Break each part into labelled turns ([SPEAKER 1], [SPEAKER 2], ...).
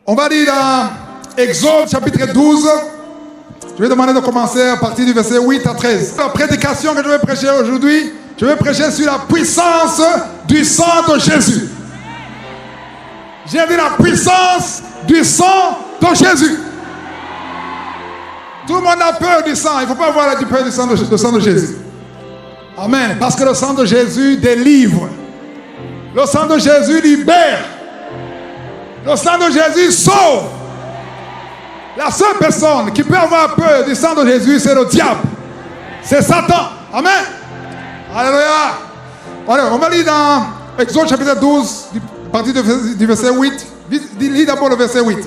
[SPEAKER 1] On va lire dans Exode chapitre 12. Je vais demander de commencer à partir du verset 8 à 13. La prédication que je vais prêcher aujourd'hui, je vais prêcher sur la puissance du sang de Jésus. J'ai dit la puissance du sang de Jésus. Tout le monde a peur du sang. Il ne faut pas avoir peur du sang de Jésus. Amen. Parce que le sang de Jésus délivre. Le sang de Jésus libère. Le sang de Jésus sauve. La seule personne qui peut avoir peur du sang de Jésus, c'est le diable. C'est Satan. Amen. Alléluia. Alors, on va lire dans Exode chapitre 12, à partir du verset 8. Lis d'abord le verset 8.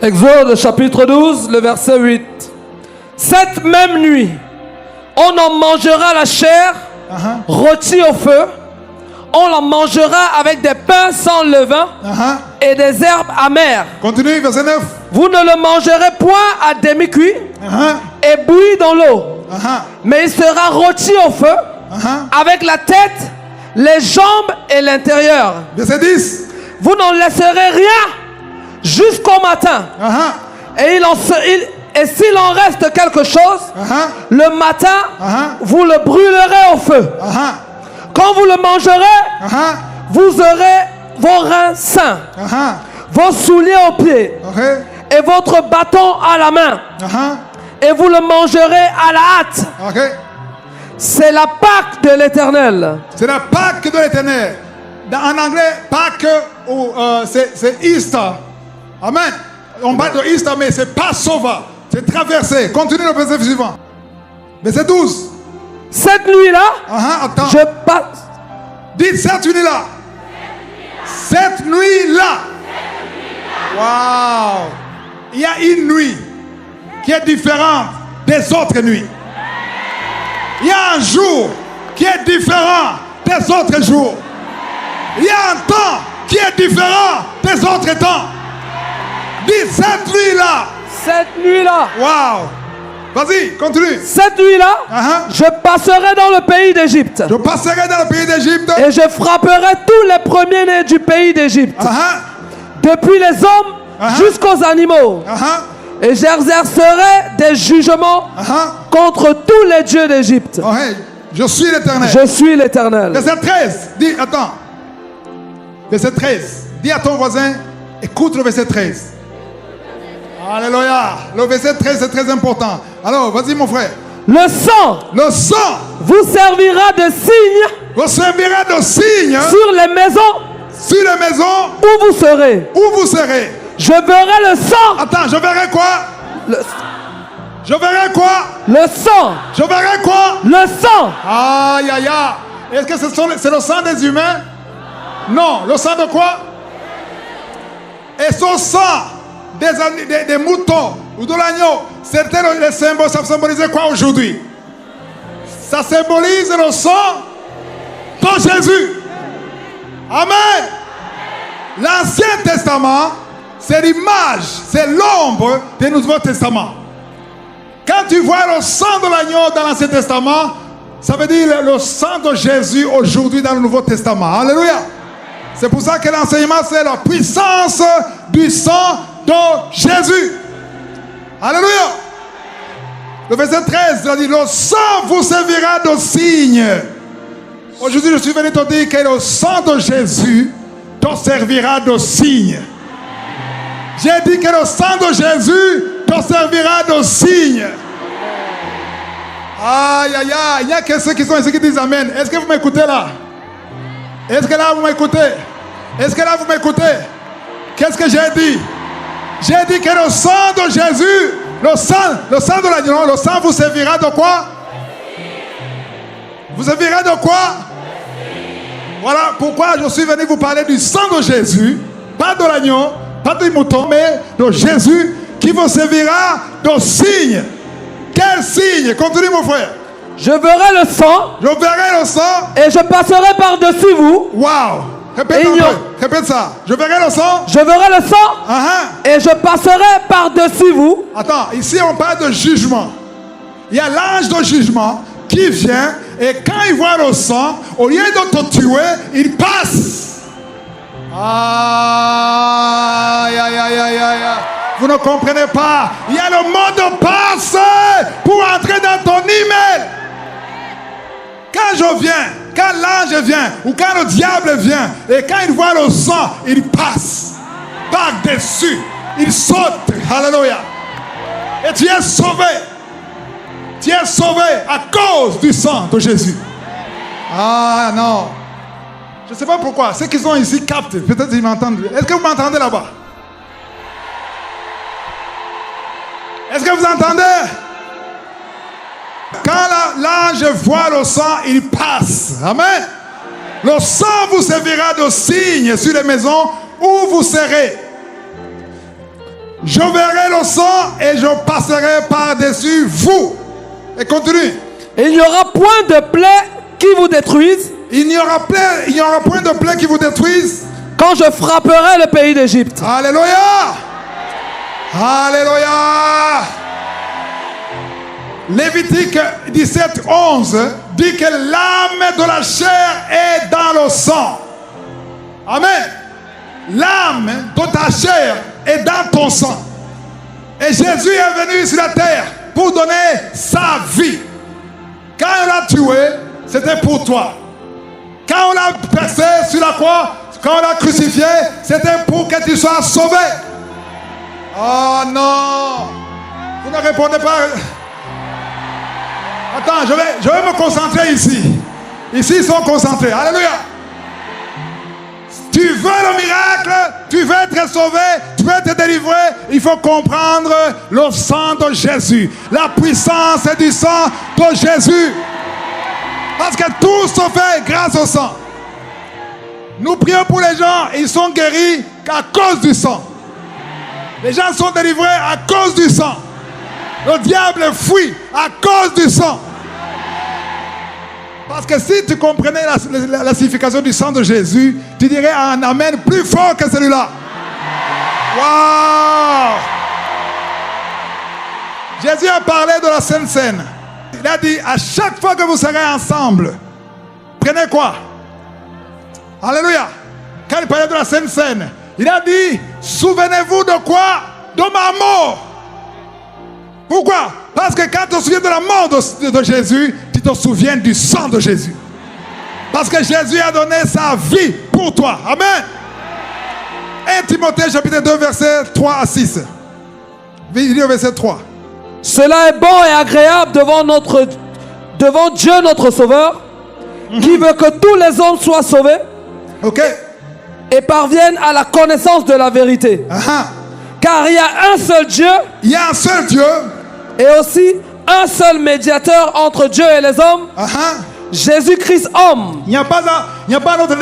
[SPEAKER 2] Exode chapitre 12, le verset 8. Cette même nuit, on en mangera la chair rôtie au feu. On la mangera avec des pains sans levain et des herbes amères.
[SPEAKER 1] Continue, verset 9.
[SPEAKER 2] Vous ne le mangerez point à demi-cuit et bouilli dans l'eau. Mais il sera rôti au feu avec la tête, les jambes et l'intérieur.
[SPEAKER 1] Verset 10.
[SPEAKER 2] Vous n'en laisserez rien jusqu'au matin. Et s'il en reste quelque chose, le matin, vous le brûlerez au feu. Quand vous le mangerez, vous aurez vos reins sains, vos souliers aux pieds et votre bâton à la main. Et vous le mangerez à la hâte. C'est la Pâque de l'Éternel.
[SPEAKER 1] C'est la Pâque de l'Éternel. En anglais, Pâque, c'est Easter. Amen. On parle de Easter, mais c'est Passover. C'est traversé. Continue le verset suivant. Verset 12.
[SPEAKER 2] Cette nuit-là,
[SPEAKER 1] attends.
[SPEAKER 2] je passe.
[SPEAKER 1] Dites cette nuit-là. Cette nuit-là. Waouh. Il y a une nuit qui est différente des autres nuits. Il y a un jour qui est différent des autres jours. Il y a un temps qui est différent des autres temps. Dites cette nuit-là.
[SPEAKER 2] Cette nuit-là.
[SPEAKER 1] Waouh. Vas-y, continue.
[SPEAKER 2] Cette nuit-là, je passerai dans le pays d'Égypte.
[SPEAKER 1] Je passerai dans le pays d'Égypte.
[SPEAKER 2] Et je frapperai tous les premiers-nés du pays d'Égypte. Depuis les hommes jusqu'aux animaux. Et j'exercerai des jugements contre tous les dieux d'Égypte.
[SPEAKER 1] Je suis l'Éternel.
[SPEAKER 2] Je suis l'Éternel.
[SPEAKER 1] Verset 13. Dis, attends. Verset 13. Dis à ton voisin, écoute le verset 13. Alléluia. Le verset 13 c'est très important. Alors, vas-y mon frère.
[SPEAKER 2] Le sang.
[SPEAKER 1] Le sang.
[SPEAKER 2] Vous servira de signe.
[SPEAKER 1] Vous servira de signe.
[SPEAKER 2] Sur les maisons.
[SPEAKER 1] Sur les maisons.
[SPEAKER 2] Où vous serez.
[SPEAKER 1] Où vous serez.
[SPEAKER 2] Je verrai le sang.
[SPEAKER 1] Attends, je verrai quoi? Je verrai quoi?
[SPEAKER 2] Le sang.
[SPEAKER 1] Je verrai quoi?
[SPEAKER 2] Le sang.
[SPEAKER 1] Aïe, aïe, aïe. Est-ce que c'est le sang des humains? Non. Le sang de quoi? Et son sang des moutons ou de l'agneau, c'était le symbole. Ça symbolisait quoi aujourd'hui? Ça symbolise le sang de Jésus. Amen. L'Ancien Testament, c'est l'image, c'est l'ombre du Nouveau Testament. Quand tu vois le sang de l'agneau dans l'Ancien Testament, ça veut dire le sang de Jésus aujourd'hui dans le Nouveau Testament. Alléluia. C'est pour ça que l'enseignement, c'est la puissance du sang de Jésus. Alléluia. Le verset 13, il a dit, le sang vous servira de signe. Aujourd'hui, je suis venu te dire que le sang de Jésus te servira de signe. J'ai dit que le sang de Jésus te servira de signe. Aïe, aïe, aïe. Il y a que ceux qui sont ici qui disent Amen. Est-ce que vous m'écoutez là? Est-ce que là vous m'écoutez? Est-ce que là vous m'écoutez? Qu'est-ce que j'ai dit? J'ai dit que le sang de Jésus, le sang de l'agneau, le sang vous servira de quoi? Vous servira de quoi? Voilà pourquoi je suis venu vous parler du sang de Jésus, pas de l'agneau, pas du mouton, mais de Jésus qui vous servira de signe. Quel signe? Continue mon frère.
[SPEAKER 2] Je verrai le sang.
[SPEAKER 1] Je verrai le sang.
[SPEAKER 2] Et je passerai par-dessus vous.
[SPEAKER 1] Waouh. Répète répète ça. Je verrai le sang.
[SPEAKER 2] Je verrai le sang. Et je passerai par-dessus vous.
[SPEAKER 1] Attends, ici on parle de jugement. Il y a l'ange de jugement qui vient et quand il voit le sang, au lieu de te tuer, il passe. Aïe, aïe, aïe, aïe, aïe. Vous ne comprenez pas. Il y a le mot de passe pour entrer dans ton email. Quand je viens, quand l'ange vient, ou quand le diable vient, et quand il voit le sang, il passe par-dessus. Il saute. Alléluia. Et tu es sauvé. Tu es sauvé à cause du sang de Jésus. Ah non. Je ne sais pas pourquoi. Ceux qui sont ici captent. Peut-être ils m'entendent. Est-ce que vous m'entendez là-bas? Est-ce que vous entendez? Quand l'ange voit le sang, il passe. Amen. Le sang vous servira de signe sur les maisons où vous serez. Je verrai le sang et je passerai par-dessus vous. Et continue.
[SPEAKER 2] Il n'y aura point de plaie qui vous détruise.
[SPEAKER 1] Il n'y aura point de plaie qui vous détruise.
[SPEAKER 2] Quand je frapperai le pays d'Égypte.
[SPEAKER 1] Alléluia. Alléluia. Lévitique 17:11 dit que l'âme de la chair est dans le sang. Amen. L'âme de ta chair est dans ton sang. Et Jésus est venu sur la terre pour donner sa vie. Quand on l'a tué, c'était pour toi. Quand on l'a percé sur la croix, quand on l'a crucifié, c'était pour que tu sois sauvé. Oh non! Vous ne répondez pas. Attends, je vais me concentrer ici. Ici, ils sont concentrés. Alléluia! Tu veux le miracle, tu veux être sauvé, tu veux être délivré, il faut comprendre le sang de Jésus. La puissance du sang de Jésus. Parce que tout se fait grâce au sang. Nous prions pour les gens, ils sont guéris à cause du sang. Les gens sont délivrés à cause du sang. Le diable fuit à cause du sang. Parce que si tu comprenais la signification du sang de Jésus, tu dirais un amen plus fort que celui-là. Waouh! Jésus a parlé de la Sainte Seine. Il a dit, à chaque fois que vous serez ensemble, prenez quoi? Alléluia! Quand il parlait de la Sainte Seine, il a dit, souvenez-vous de quoi? De ma mort. Pourquoi? Parce que quand tu te souviens de la mort de Jésus, tu te souviens du sang de Jésus. Parce que Jésus a donné sa vie pour toi. Amen. 1 Timothée chapitre 2 verset 3 à 6. Il dit au verset 3.
[SPEAKER 2] Cela est bon et agréable devant Dieu notre Sauveur, qui veut que tous les hommes soient sauvés et parviennent à la connaissance de la vérité. Car il y a un seul Dieu.
[SPEAKER 1] Il y a un seul Dieu.
[SPEAKER 2] Et aussi un seul médiateur entre Dieu et les hommes. Jésus-Christ homme.
[SPEAKER 1] Il n'y a pas un autre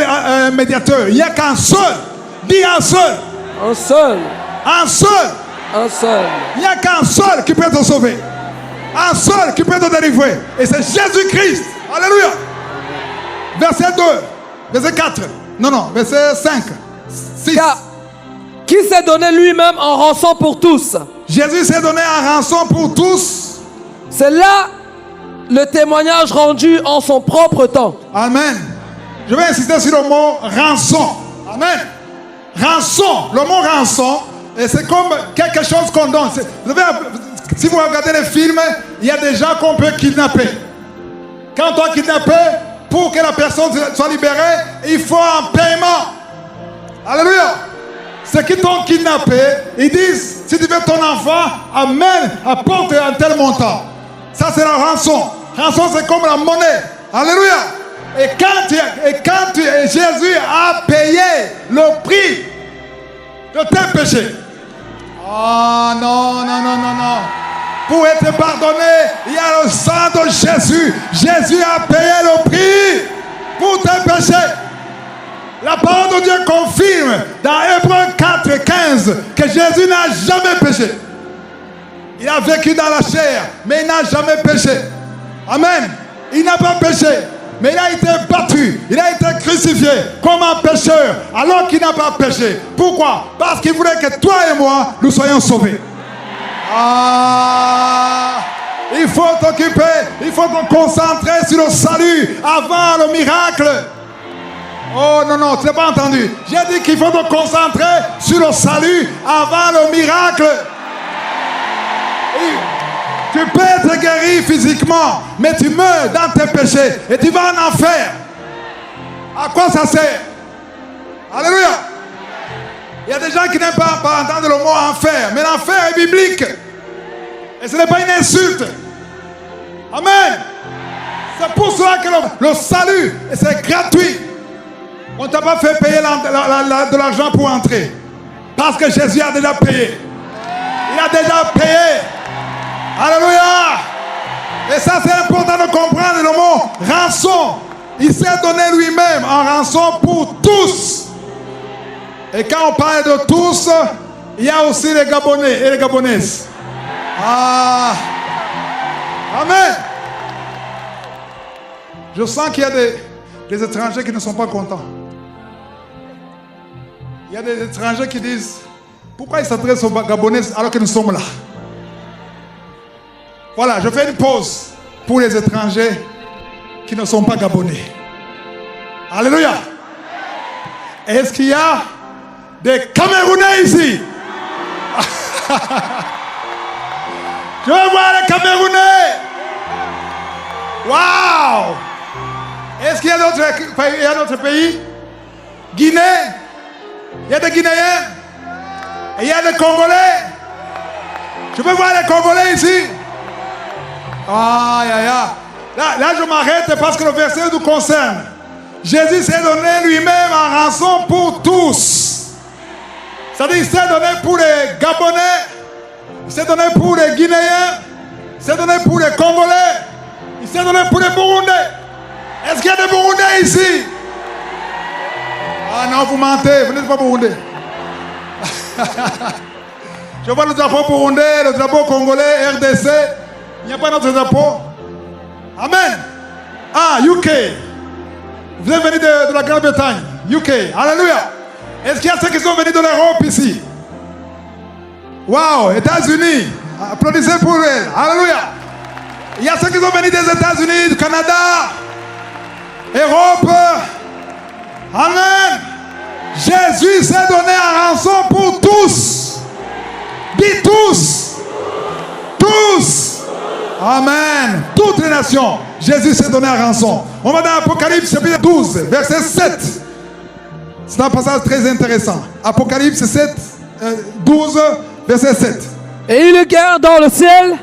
[SPEAKER 1] médiateur. Il n'y a qu'un seul. Dis un seul.
[SPEAKER 2] Un seul.
[SPEAKER 1] Un seul.
[SPEAKER 2] Un seul.
[SPEAKER 1] Il n'y a qu'un seul qui peut te sauver. Un seul qui peut te délivrer. Et c'est Jésus-Christ. Alléluia. Verset 2. Verset 4. Non. Verset 5. 6.
[SPEAKER 2] Qui s'est donné lui-même en rançon pour tous.
[SPEAKER 1] Jésus s'est donné en rançon pour tous.
[SPEAKER 2] C'est là le témoignage rendu en son propre temps.
[SPEAKER 1] Amen. Je vais insister sur le mot rançon. Amen. Rançon. Le mot rançon, c'est comme quelque chose qu'on donne. Si vous regardez les films, il y a des gens qu'on peut kidnapper. Quand on est kidnappé, pour que la personne soit libérée, il faut un paiement. Alléluia. Ceux qui t'ont kidnappé, ils disent, si tu veux ton enfant, amène, apporte un tel montant. Ça, c'est la rançon. Rançon, c'est comme la monnaie. Alléluia. Et quand Jésus a payé le prix de tes péchés. Oh non. Pour être pardonné, il y a le sang de Jésus. Jésus a payé le prix pour tes péchés. La parole de Dieu confirme dans Hébreux 4:15 que Jésus n'a jamais péché. Il a vécu dans la chair, mais il n'a jamais péché. Amen. Il n'a pas péché, mais il a été battu. Il a été crucifié comme un pécheur, alors qu'il n'a pas péché. Pourquoi? Parce qu'il voulait que toi et moi, nous soyons sauvés. Il faut t'occuper, il faut te concentrer sur le salut avant le miracle. Oh non, tu n'as pas entendu. J'ai dit qu'il faut te concentrer sur le salut avant le miracle. Tu peux être guéri physiquement, mais tu meurs dans tes péchés et tu vas en enfer. À quoi ça sert? Alléluia. Il y a des gens qui n'aiment pas entendre le mot enfer, mais l'enfer est biblique. Et ce n'est pas une insulte. Amen. C'est pour cela que le salut, c'est gratuit. On ne t'a pas fait payer de l'argent pour entrer. Parce que Jésus a déjà payé. Il a déjà payé. Alléluia. Et ça, c'est important de comprendre le mot rançon. Il s'est donné lui-même en rançon pour tous. Et quand on parle de tous, il y a aussi les Gabonais et les Gabonaises. Ah. Amen. Je sens qu'il y a des étrangers qui ne sont pas contents. Il y a des étrangers qui disent, pourquoi ils s'adressent aux Gabonais alors que nous sommes là? Voilà, je fais une pause pour les étrangers qui ne sont pas Gabonais. Alléluia. Est-ce qu'il y a des Camerounais ici? Je veux voir les Camerounais. Waouh. Est-ce qu'il y a d'autres pays? Guinée? Il y a des Guinéens? Et il y a des Congolais? Je veux voir les Congolais ici. Aïe, aïe, aïe. Là, je m'arrête parce que le verset nous concerne. Jésus s'est donné lui-même en rançon pour tous. C'est-à-dire, il s'est donné pour les Gabonais, il s'est donné pour les Guinéens, il s'est donné pour les Congolais, il s'est donné pour les Burundais. Est-ce qu'il y a des Burundais ici? Ah non, vous mentez, vous n'êtes pas Burundais. Je vois le drapeau burundais, le drapeau congolais, RDC. Il n'y a pas notre drapeau. Amen. Ah, UK. Vous êtes venus de la Grande-Bretagne. UK. Alléluia. Est-ce qu'il y a ceux qui sont venus de l'Europe ici? Waouh, États-Unis. Applaudissez pour eux. Alléluia. Il y a ceux qui sont venus des États-Unis, du Canada, Europe. Amen. Jésus s'est donné en rançon pour tous. Dis tous. Tous. Amen. Toutes les nations. Jésus s'est donné en rançon. On va dans Apocalypse chapitre 12, verset 7. C'est un passage très intéressant. Apocalypse 12, verset 7.
[SPEAKER 2] Et une guerre dans le ciel.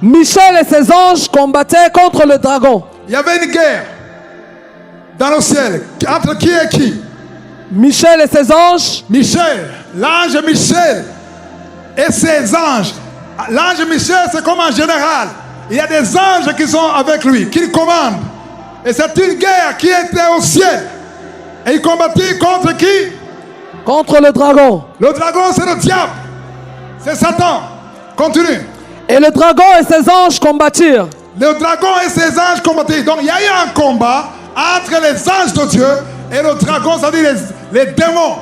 [SPEAKER 2] Michel et ses anges combattaient contre le dragon.
[SPEAKER 1] Il y avait une guerre dans le ciel. Entre qui et qui?
[SPEAKER 2] Michel et ses anges.
[SPEAKER 1] Michel, l'ange Michel et ses anges. L'ange Michel, c'est comme un général. Il y a des anges qui sont avec lui, qui le commandent. Et c'est une guerre qui était au ciel. Et il combattit contre qui?
[SPEAKER 2] Contre le dragon.
[SPEAKER 1] Le dragon, c'est le diable. C'est Satan. Continue.
[SPEAKER 2] Et le dragon et ses anges combattirent.
[SPEAKER 1] Le dragon et ses anges combattirent. Donc il y a eu un combat entre les anges de Dieu et le dragon, c'est-à-dire les démons.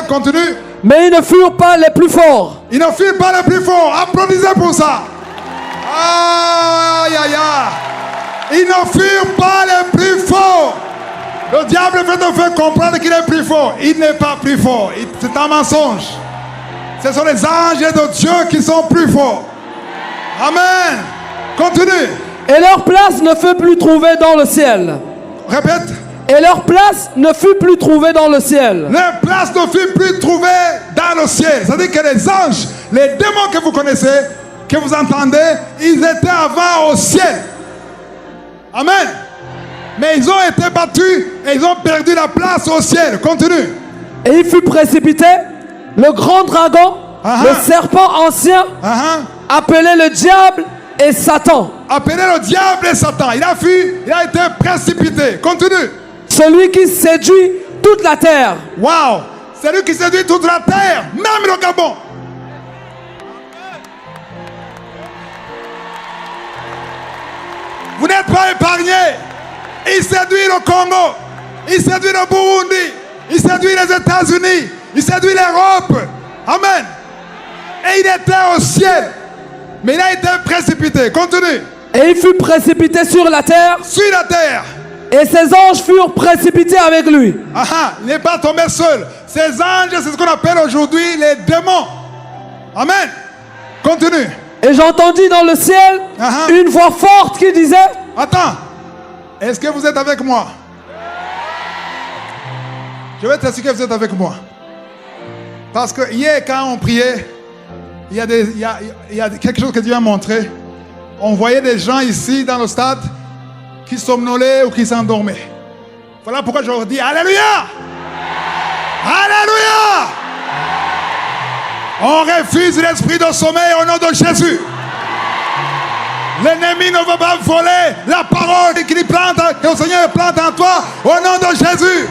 [SPEAKER 1] Continue.
[SPEAKER 2] Mais ils ne furent pas les plus forts.
[SPEAKER 1] Ils ne furent pas les plus forts. Applaudissez pour ça. Aïe, aïe, aïe. Ils ne furent pas les plus forts. Le diable veut te faire comprendre qu'il est plus fort. Il n'est pas plus fort. C'est un mensonge. Ce sont les anges de Dieu qui sont plus forts. Amen. Continue.
[SPEAKER 2] Et leur place ne fut plus trouvée dans le ciel.
[SPEAKER 1] Répète.
[SPEAKER 2] Et leur place ne fut plus trouvée dans le ciel.
[SPEAKER 1] Leur place ne fut plus trouvée dans le ciel. C'est-à-dire que les anges, les démons que vous connaissez, que vous entendez, ils étaient avant au ciel. Amen. Mais ils ont été battus et ils ont perdu la place au ciel. Continue.
[SPEAKER 2] Et il fut précipité, le grand dragon, le serpent ancien, appelé le diable et Satan.
[SPEAKER 1] Appelé le diable et Satan. Il a fui, il a été précipité. Continue.
[SPEAKER 2] Celui qui séduit toute la terre.
[SPEAKER 1] Waouh. Celui qui séduit toute la terre, même le Gabon. Vous n'êtes pas épargnés. Il séduit le Congo. Il séduit le Burundi. Il séduit les États-Unis. Il séduit l'Europe. Amen. Et il était au ciel. Mais il a été précipité. Continue.
[SPEAKER 2] Et il fut précipité sur la terre.
[SPEAKER 1] Sur la terre.
[SPEAKER 2] Et ses anges furent précipités avec lui.
[SPEAKER 1] Il n'est pas tombé seul. Ces anges, c'est ce qu'on appelle aujourd'hui les démons. Amen. Continue.
[SPEAKER 2] Et j'ai entendu dans le ciel une voix forte qui disait...
[SPEAKER 1] Attends, est-ce que vous êtes avec moi? Je vais t'assurer que vous êtes avec moi. Parce que hier, quand on priait, il y a quelque chose que Dieu a montré. On voyait des gens ici dans le stade qui somnolaient ou qui s'endormaient. Voilà pourquoi je leur dis Alléluia! Alléluia! On refuse l'esprit de sommeil au nom de Jésus. L'ennemi ne veut pas voler la parole qu'il plante, que le Seigneur plante en toi au nom de Jésus.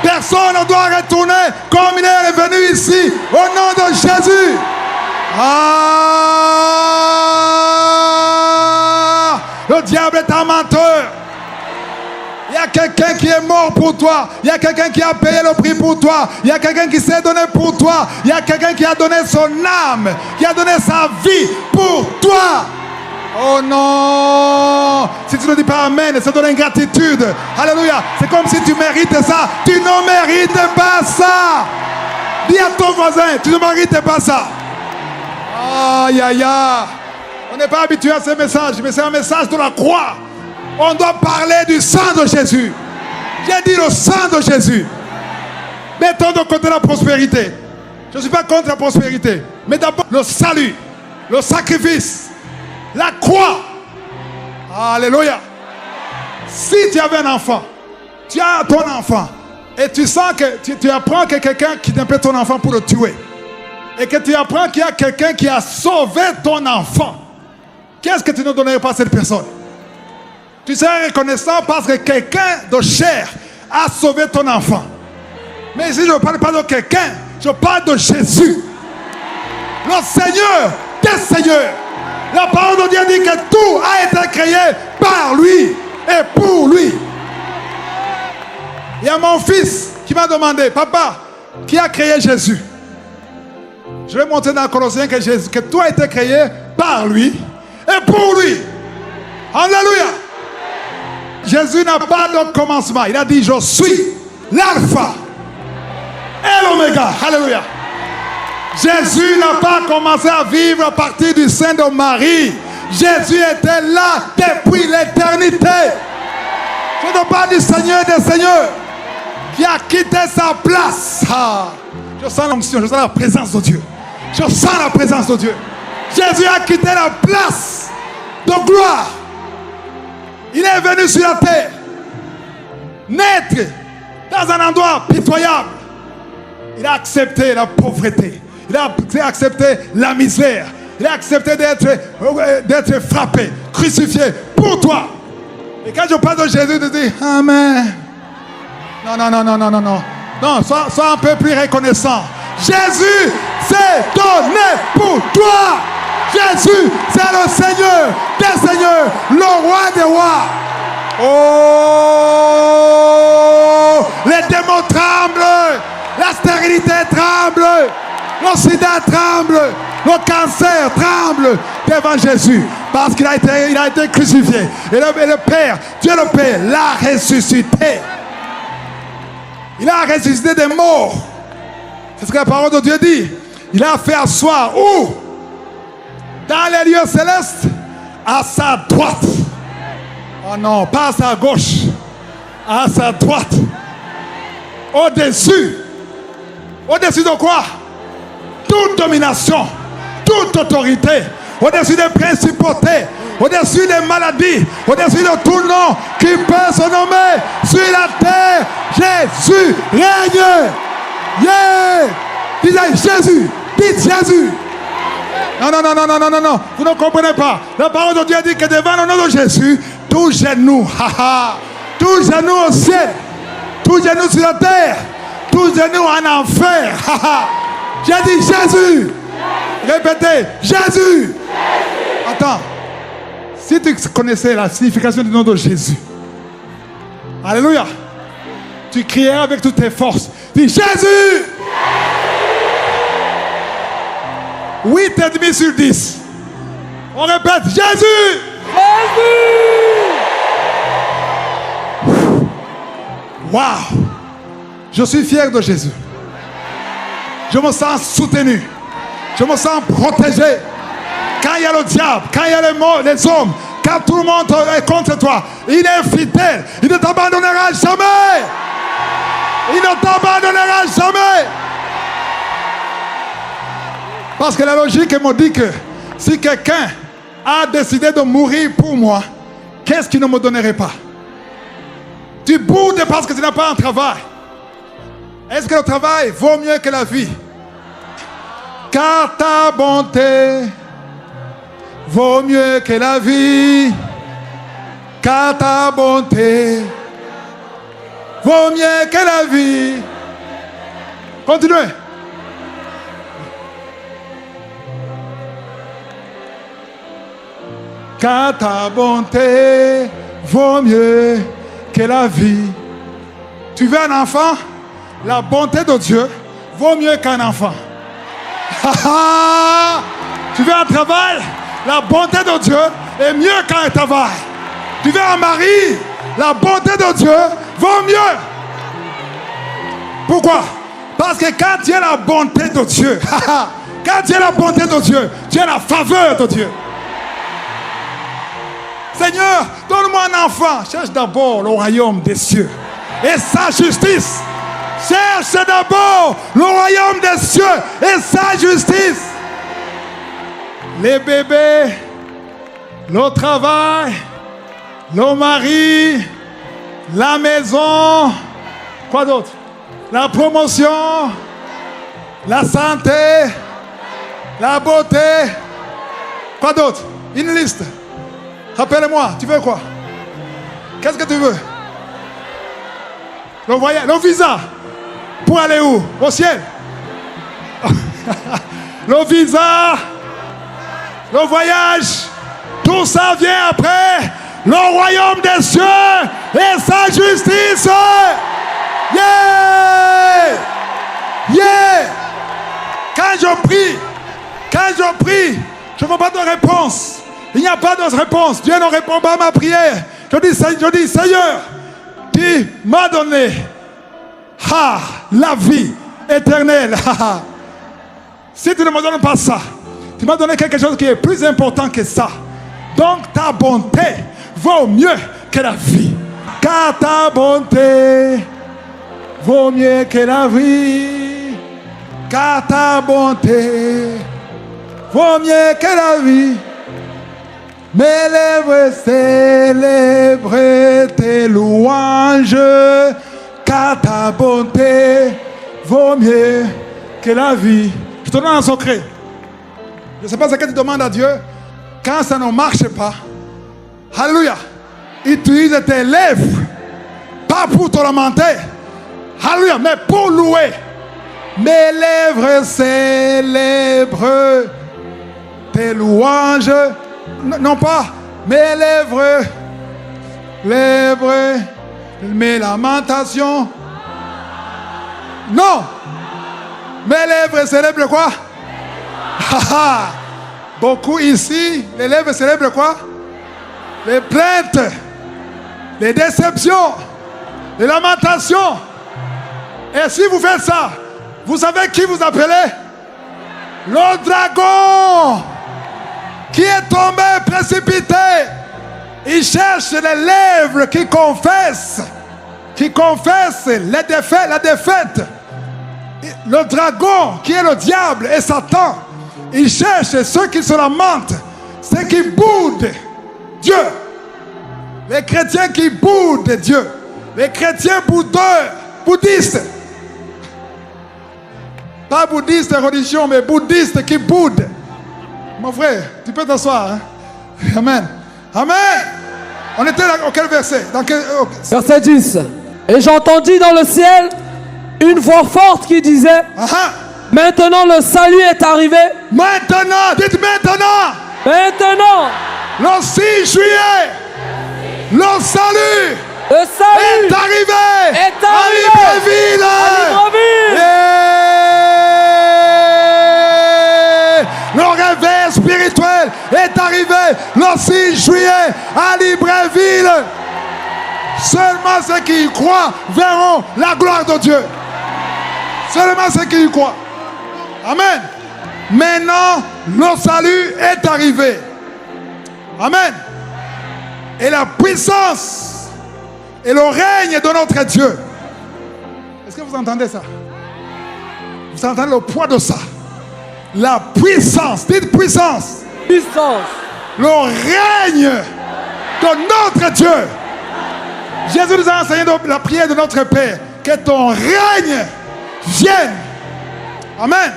[SPEAKER 1] Personne ne doit retourner comme il est revenu ici au nom de Jésus. Ah! Le diable est un menteur. Il y a quelqu'un qui est mort pour toi. Il y a quelqu'un qui a payé le prix pour toi. Il y a quelqu'un qui s'est donné pour toi. Il y a quelqu'un qui a donné son âme, qui a donné sa vie pour toi. Oh non! Si tu ne dis pas Amen, c'est de l'ingratitude. Alléluia. C'est comme si tu mérites ça. Tu ne mérites pas ça. Dis à ton voisin, tu ne mérites pas ça. Aïe, aïe, aïe. On n'est pas habitué à ces messages, mais c'est un message de la croix. On doit parler du sang de Jésus. J'ai dit le sang de Jésus. Mettons de côté la prospérité. Je ne suis pas contre la prospérité. Mais d'abord le salut, le sacrifice, la croix. Alléluia. Si tu avais un enfant, tu as ton enfant, et tu sens que tu apprends que quelqu'un qui n'est pas ton enfant pour le tuer, et que tu apprends qu'il y a quelqu'un qui a sauvé ton enfant, qu'est-ce que tu ne donnerais pas à cette personne? Tu serais reconnaissant parce que quelqu'un de chair a sauvé ton enfant. Mais ici, je ne parle pas de quelqu'un, je parle de Jésus. Le Seigneur des Seigneurs. La parole de Dieu dit que tout a été créé par lui et pour lui. Il y a mon fils qui m'a demandé, papa, qui a créé Jésus? Je vais montrer dans Colossiens que tout a été créé par lui et pour lui. Alléluia. Jésus n'a pas de commencement. Il a dit, je suis l'alpha et l'oméga. Alléluia. Jésus n'a pas commencé à vivre à partir du sein de Marie. Jésus était là depuis l'éternité. Je ne parle du Seigneur des Seigneurs qui a quitté sa place. Ah, je sens l'onction, je sens la présence de Dieu. Je sens la présence de Dieu. Jésus a quitté la place de gloire. Il est venu sur la terre, naître dans un endroit pitoyable. Il a accepté la pauvreté. Il a accepté la misère. Il a accepté d'être frappé, crucifié pour toi. Et quand je parle de Jésus, je dis Amen. Non. Non, sois un peu plus reconnaissant. Jésus s'est donné pour toi. Jésus, c'est le Seigneur des Seigneurs, le roi des rois. Oh, les démons tremblent, la stérilité tremble, le sida tremble, le cancer tremble devant Jésus, parce qu'il a été crucifié. Et le Père, Dieu le Père, l'a ressuscité. Il a ressuscité des morts. C'est ce que la parole de Dieu dit. Il a fait asseoir où? Dans les lieux célestes, à sa droite. Oh non, pas à sa gauche, à sa droite. Au-dessus. Au-dessus de quoi? Toute domination, toute autorité, au-dessus des principautés, au-dessus des maladies, au-dessus de tout nom qui peut se nommer sur la terre. Jésus règne. Yeah! Disez Jésus, dites Jésus. Non, vous ne comprenez pas. La parole de Dieu dit que devant le nom de Jésus, tout genou, tout genou au ciel, tout genou sur la terre, tout genou en enfer. J'ai dit Jésus. Répétez, Jésus. Attends, si tu connaissais la signification du nom de Jésus, alléluia, tu crierais avec toutes tes forces. Dis Jésus. 8,5 sur 10. On répète, Jésus.
[SPEAKER 2] Jésus.
[SPEAKER 1] Waouh. Je suis fier de Jésus. Je me sens soutenu. Je me sens protégé. Quand il y a le diable, quand il y a les hommes, quand tout le monde est contre toi, il est fidèle. Il ne t'abandonnera jamais. Il ne t'abandonnera jamais. Parce que la logique me dit que si quelqu'un a décidé de mourir pour moi, qu'est-ce qu'il ne me donnerait pas? Tu boudes parce que tu n'as pas un travail. Est-ce que le travail vaut mieux que la vie? Car ta bonté vaut mieux que la vie. Car ta bonté vaut mieux que la vie. Continuez. Car ta bonté vaut mieux que la vie. Tu veux un enfant? La bonté de Dieu vaut mieux qu'un enfant. Tu veux un travail? La bonté de Dieu est mieux qu'un travail. Tu veux un mari? La bonté de Dieu vaut mieux. Pourquoi? Parce que quand tu as la bonté de Dieu, quand tu as la bonté de Dieu, tu as la faveur de Dieu. Seigneur, donne-moi un enfant. Cherche d'abord le royaume des cieux et sa justice. Cherche d'abord le royaume des cieux et sa justice. Les bébés, le travail, le mari, la maison, quoi d'autre? La promotion, la santé, la beauté, quoi d'autre? Une liste. Rappelle-moi, tu veux quoi? Qu'est-ce que tu veux? Le voyage, le visa. Pour aller où? Au ciel. Le visa, le voyage, tout ça vient après. Le royaume des cieux et sa justice. Yeah! Yeah! Quand je prie, je ne veux pas de réponse. Il n'y a pas de réponse. Dieu ne répond pas à ma prière. Je dis, Seigneur, tu m'as donné la vie éternelle. Si tu ne me donnes pas ça, tu m'as donné quelque chose qui est plus important que ça. Donc ta bonté vaut mieux que la vie. Car ta bonté vaut mieux que la vie. Car ta bonté vaut mieux que la vie. Mes lèvres célèbrent tes louanges, car ta bonté vaut mieux que la vie. Je te donne un secret. Je ne sais pas ce que tu demandes à Dieu. Quand ça ne marche pas, alléluia, utilise tes lèvres, pas pour te lamenter, alléluia, mais pour louer. Mes lèvres célèbrent tes louanges. Non pas mes lèvres, mes lamentations. Non, mes lèvres célèbrent quoi? Beaucoup ici, les lèvres célèbrent quoi? Les plaintes, les déceptions, les lamentations. Et si vous faites ça, vous savez qui vous appelez? Le dragon qui est tombé précipité. Il cherche les lèvres qui confessent la défaite. Le dragon qui est le diable et Satan, il cherche ceux qui se lamentent, ceux qui boudent Dieu. Les chrétiens qui boudent Dieu. Les chrétiens bouddhistes. Pas bouddhistes religion, mais bouddhistes qui boudent. Mon frère, tu peux t'asseoir. Hein? Amen. Amen. On était là, au quel verset?
[SPEAKER 2] Verset 10. Et j'entendis dans le ciel une voix forte qui disait, maintenant le salut est arrivé.
[SPEAKER 1] Maintenant, dites maintenant.
[SPEAKER 2] Maintenant.
[SPEAKER 1] Le 6 juillet. Le salut.
[SPEAKER 2] Est
[SPEAKER 1] arrivé. À Libreville. Le réveil spirituel est arrivé le 6 juillet à Libreville. Seulement ceux qui y croient verront la gloire de Dieu. Seulement ceux qui y croient. Amen. Maintenant, le salut est arrivé. Amen. Et la puissance et le règne de notre Dieu. Est-ce que vous entendez ça? Vous entendez le poids de ça? La puissance, dites puissance.
[SPEAKER 2] Puissance.
[SPEAKER 1] Le règne de notre Dieu. Jésus nous a enseigné la prière de notre Père. Que ton règne vienne. Amen.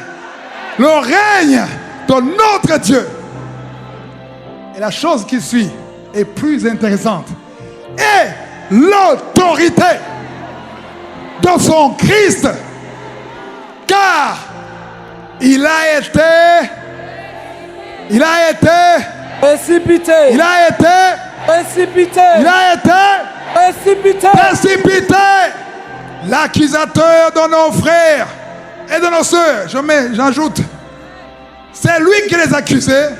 [SPEAKER 1] Le règne de notre Dieu. Et la chose qui suit est plus intéressante. Et l'autorité de son Christ. Car il a été
[SPEAKER 2] précipité.
[SPEAKER 1] Il a été
[SPEAKER 2] précipité.
[SPEAKER 1] Il a été précipité. L'accusateur de nos frères et de nos sœurs, j'ajoute, c'est lui qui les accusait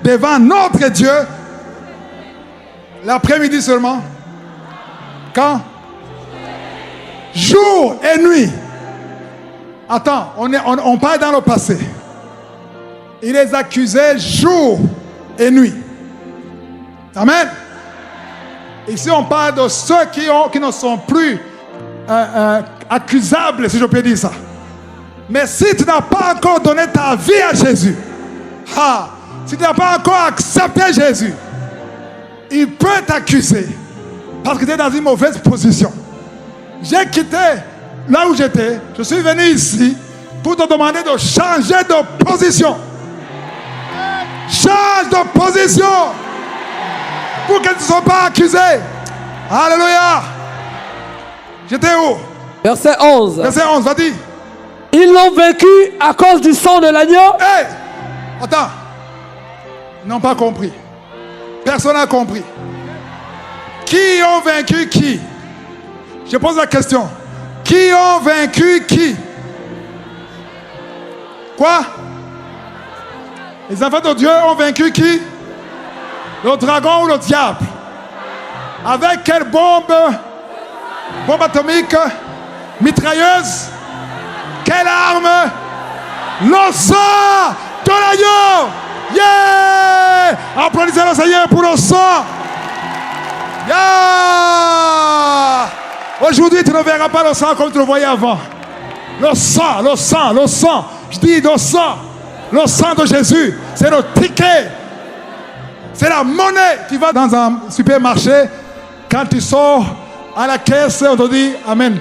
[SPEAKER 1] devant notre Dieu l'après-midi seulement. Quand? Jour et nuit. Attends, on parle dans le passé. Il les accusait jour et nuit. Amen. Ici, on parle de ceux qui ne sont plus accusables, si je peux dire ça. Mais si tu n'as pas encore donné ta vie à Jésus, si tu n'as pas encore accepté Jésus, il peut t'accuser parce que tu es dans une mauvaise position. J'ai quitté là où j'étais, je suis venu ici pour te demander de changer de position. Change de position pour que tu ne sois pas accusé. Alléluia. J'étais où?
[SPEAKER 2] Verset 11.
[SPEAKER 1] Verset 11, vas-y.
[SPEAKER 2] Ils l'ont vaincu à cause du sang de l'agneau.
[SPEAKER 1] Hey! Attends. Ils n'ont pas compris. Personne n'a compris. Qui ont vaincu qui? Je pose la question. Qui ont vaincu qui? Quoi? Les enfants de Dieu ont vaincu qui? Le dragon ou le diable? Avec quelle bombe? Bombe atomique? Mitrailleuse? Quelle arme? Le sang de l'agneau! Yeah! Applaudissez le Seigneur pour le sang! Yeah! Aujourd'hui, tu ne verras pas le sang comme tu le voyais avant. Le sang, le sang, le sang. Je dis le sang. Le sang de Jésus, c'est le ticket. C'est la monnaie. Tu vas dans un supermarché, quand tu sors à la caisse, on te dit Amen.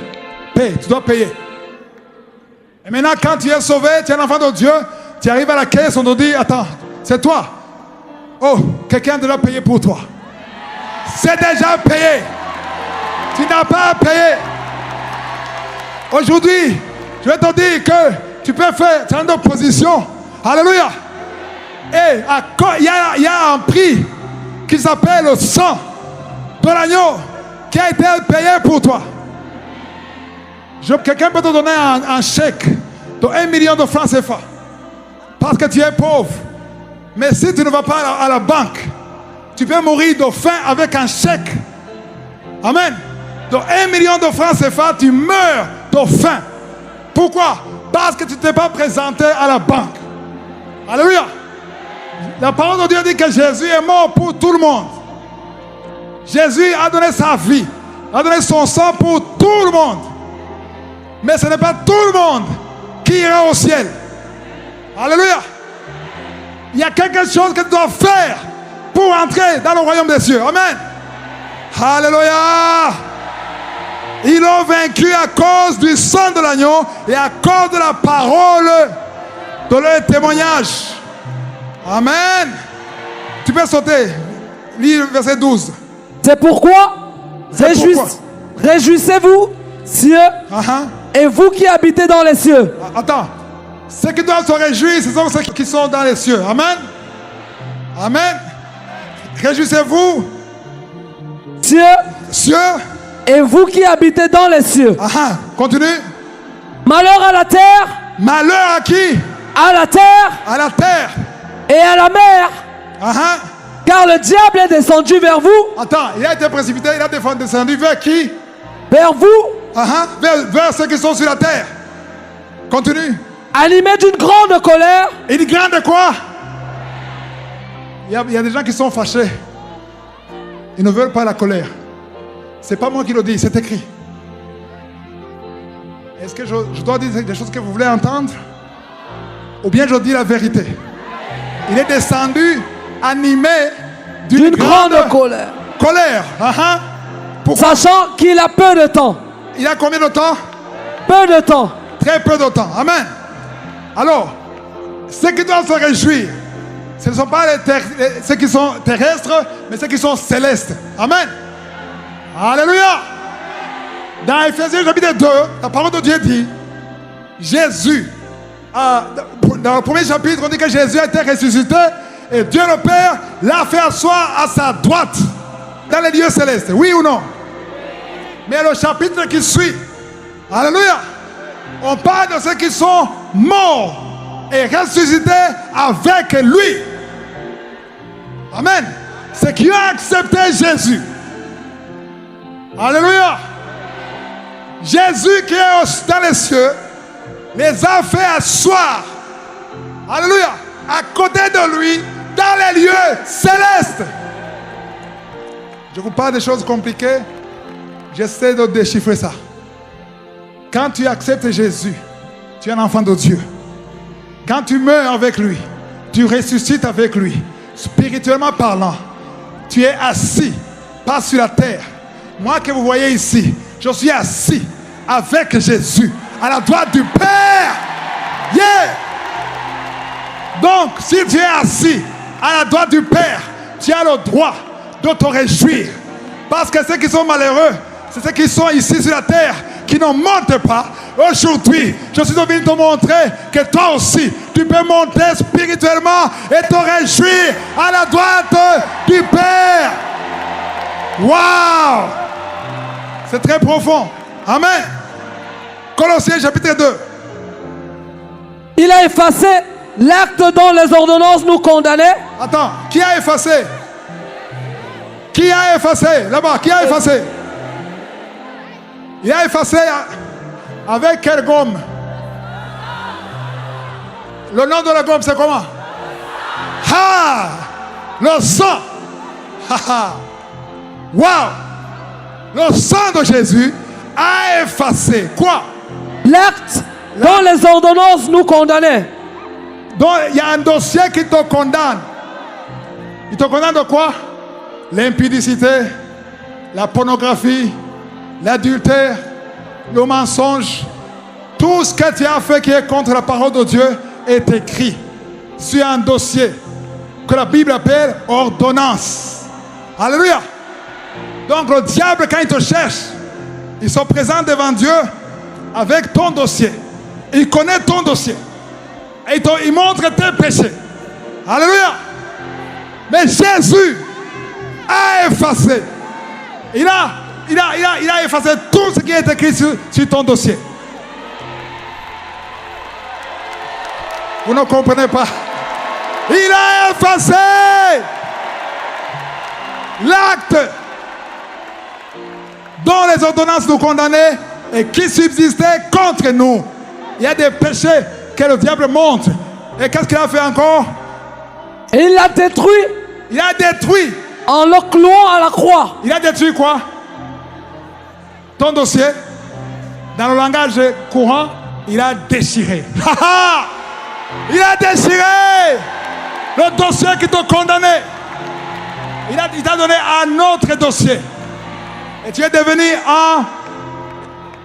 [SPEAKER 1] Paye, tu dois payer. Et maintenant, quand tu es sauvé, tu es un enfant de Dieu, tu arrives à la caisse, on te dit attends, c'est toi. Oh, quelqu'un doit payer pour toi. C'est déjà payé. Tu n'as pas à payer. Aujourd'hui, je vais te dire que tu peux faire une opposition. Alléluia. Et il y a un prix qui s'appelle le sang de l'agneau qui a été payé pour toi. Quelqu'un peut te donner un chèque de 1 million de francs CFA parce que tu es pauvre. Mais si tu ne vas pas à la banque, tu peux mourir de faim avec un chèque. Amen. De 1 million de francs CFA, tu meurs de faim. Pourquoi? Parce que tu ne t'es pas présenté à la banque. Alléluia. La parole de Dieu dit que Jésus est mort pour tout le monde. Jésus a donné sa vie, a donné son sang pour tout le monde. Mais ce n'est pas tout le monde qui ira au ciel. Alléluia. Il y a quelque chose que tu dois faire pour entrer dans le royaume des cieux. Amen. Alléluia. Ils l'ont vaincu à cause du sang de l'agneau et à cause de la parole de leur témoignage. Amen. Tu peux sauter. Lis le verset 12.
[SPEAKER 2] C'est pourquoi réjouissez-vous, cieux, et vous qui habitez dans les cieux.
[SPEAKER 1] Attends. Ceux qui doivent se réjouir, ce sont ceux qui sont dans les cieux. Amen. Amen. Réjouissez-vous, cieux,
[SPEAKER 2] et vous qui habitez dans les cieux.
[SPEAKER 1] Continue.
[SPEAKER 2] Malheur à la terre.
[SPEAKER 1] Malheur à qui?
[SPEAKER 2] À la terre.
[SPEAKER 1] À la terre.
[SPEAKER 2] Et à la mer. Car le diable est descendu vers vous.
[SPEAKER 1] Attends, il a été précipité, il a descendu vers qui?
[SPEAKER 2] Vers vous.
[SPEAKER 1] Vers ceux qui sont sur la terre. Continue.
[SPEAKER 2] animés d'une grande colère.
[SPEAKER 1] Une grande quoi? Il y a des gens qui sont fâchés. Ils ne veulent pas la colère. C'est pas moi qui le dis, c'est écrit. Est-ce que je dois dire des choses que vous voulez entendre? Ou bien je dis la vérité? Il est descendu animé d'une grande
[SPEAKER 2] colère.
[SPEAKER 1] Pourquoi?
[SPEAKER 2] Sachant qu'il a peu de temps.
[SPEAKER 1] Il a combien de temps?
[SPEAKER 2] Peu de temps.
[SPEAKER 1] Très peu de temps. Amen. Alors, ceux qui doivent se réjouir, ce ne sont pas ceux qui sont terrestres, mais ceux qui sont célestes. Amen. Alléluia. Dans Ephésiens chapitre 2, la parole de Dieu dit, Jésus, dans le premier chapitre, on dit que Jésus a été ressuscité et Dieu le Père l'a fait asseoir à sa droite dans les lieux célestes. Oui ou non? Mais le chapitre qui suit, alléluia, on parle de ceux qui sont morts et ressuscités avec lui. Amen. Ceux qui ont accepté Jésus. Alléluia. Jésus qui est dans les cieux les a fait asseoir. Alléluia. À côté de lui, dans les lieux célestes. Je vous parle des choses compliquées. J'essaie de déchiffrer ça. Quand tu acceptes Jésus, tu es un enfant de Dieu. Quand tu meurs avec lui, tu ressuscites avec lui. Spirituellement parlant, tu es assis, pas sur la terre. Moi que vous voyez ici, je suis assis avec Jésus à la droite du Père. Yeah! Donc, si tu es assis à la droite du Père, tu as le droit de te réjouir. Parce que ceux qui sont malheureux, c'est ceux qui sont ici sur la terre, qui ne montent pas. Aujourd'hui, je suis venu te montrer que toi aussi, tu peux monter spirituellement et te réjouir à la droite du Père. Waouh! C'est très profond. Amen. Colossiens chapitre 2.
[SPEAKER 2] Il a effacé l'acte dont les ordonnances nous condamnaient.
[SPEAKER 1] Attends, qui a effacé? Qui a effacé? Là-bas, qui a effacé? Il a effacé avec quelle gomme? Le nom de la gomme, c'est comment? Ah! Le sang! Wow! Le sang de Jésus a effacé quoi?
[SPEAKER 2] L'acte dont les ordonnances nous condamnaient.
[SPEAKER 1] Donc il y a un dossier qui te condamne. Il te condamne de quoi? L'impudicité, la pornographie, l'adultère, le mensonge. Tout ce que tu as fait qui est contre la parole de Dieu est écrit sur un dossier que la Bible appelle ordonnance. Alléluia. Donc le diable, quand il te cherche, il se présente devant Dieu avec ton dossier. Il connaît ton dossier. Et il montre tes péchés. Alléluia. Mais Jésus a effacé. Il a effacé tout ce qui est écrit sur ton dossier. Vous ne comprenez pas. Il a effacé l'acte dont les ordonnances nous condamnaient et qui subsistait contre nous. Il y a des péchés que le diable montre. Et qu'est-ce qu'il a fait encore?
[SPEAKER 2] Et il l'a détruit.
[SPEAKER 1] Il a détruit.
[SPEAKER 2] En le clouant à la croix.
[SPEAKER 1] Il a détruit quoi? Ton dossier. Dans le langage courant, il a déchiré. Il a déchiré le dossier qui te condamnait. Il t'a donné un autre dossier. Et tu es devenu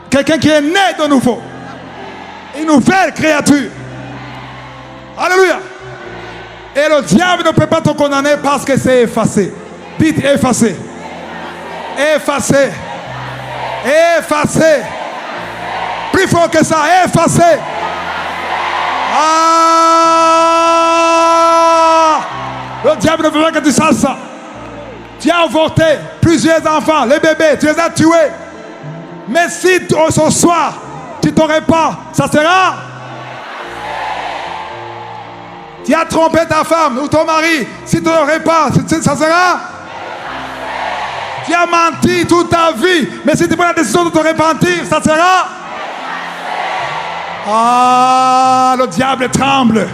[SPEAKER 1] quelqu'un qui est né de nouveau. Une nouvelle créature. Alléluia. Et le diable ne peut pas te condamner parce que c'est effacé. Dites effacé. Effacé. Effacé. Plus fort que ça, effacé. Le diable ne veut pas que tu saches ça. Tu as avorté plusieurs enfants, les bébés, tu les as tués. Mais si ce soir, tu t'aurais pas, ça sera. Tu as trompé ta femme ou ton mari, si tu n'aurais pas, ça sera. Tu as menti toute ta vie, mais si tu prends la décision de te repentir, ça sera. Ah, le diable tremble.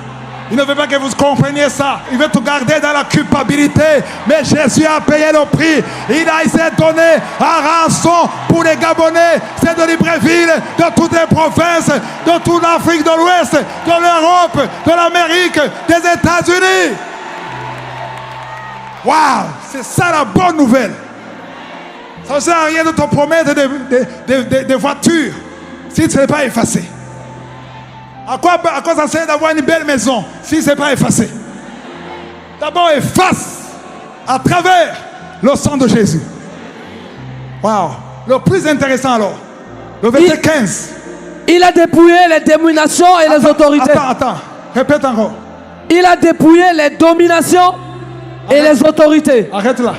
[SPEAKER 1] Il ne veut pas que vous compreniez ça. Il veut te garder dans la culpabilité. Mais Jésus a payé le prix. Il s'est donné un rançon pour les Gabonais. C'est de Libreville, de toutes les provinces, de toute l'Afrique de l'Ouest, de l'Europe, de l'Amérique, des États-Unis. Waouh, c'est ça la bonne nouvelle. Ça ne sert à rien de te promettre des voitures si ce n'est pas effacé. À quoi ça sert d'avoir une belle maison si ce n'est pas effacé? D'abord, efface à travers le sang de Jésus. Waouh. Le plus intéressant alors, le verset 15.
[SPEAKER 2] Il a dépouillé les dominations et les autorités.
[SPEAKER 1] Attends, répète encore.
[SPEAKER 2] Il a dépouillé les dominations et les autorités.
[SPEAKER 1] Arrête là.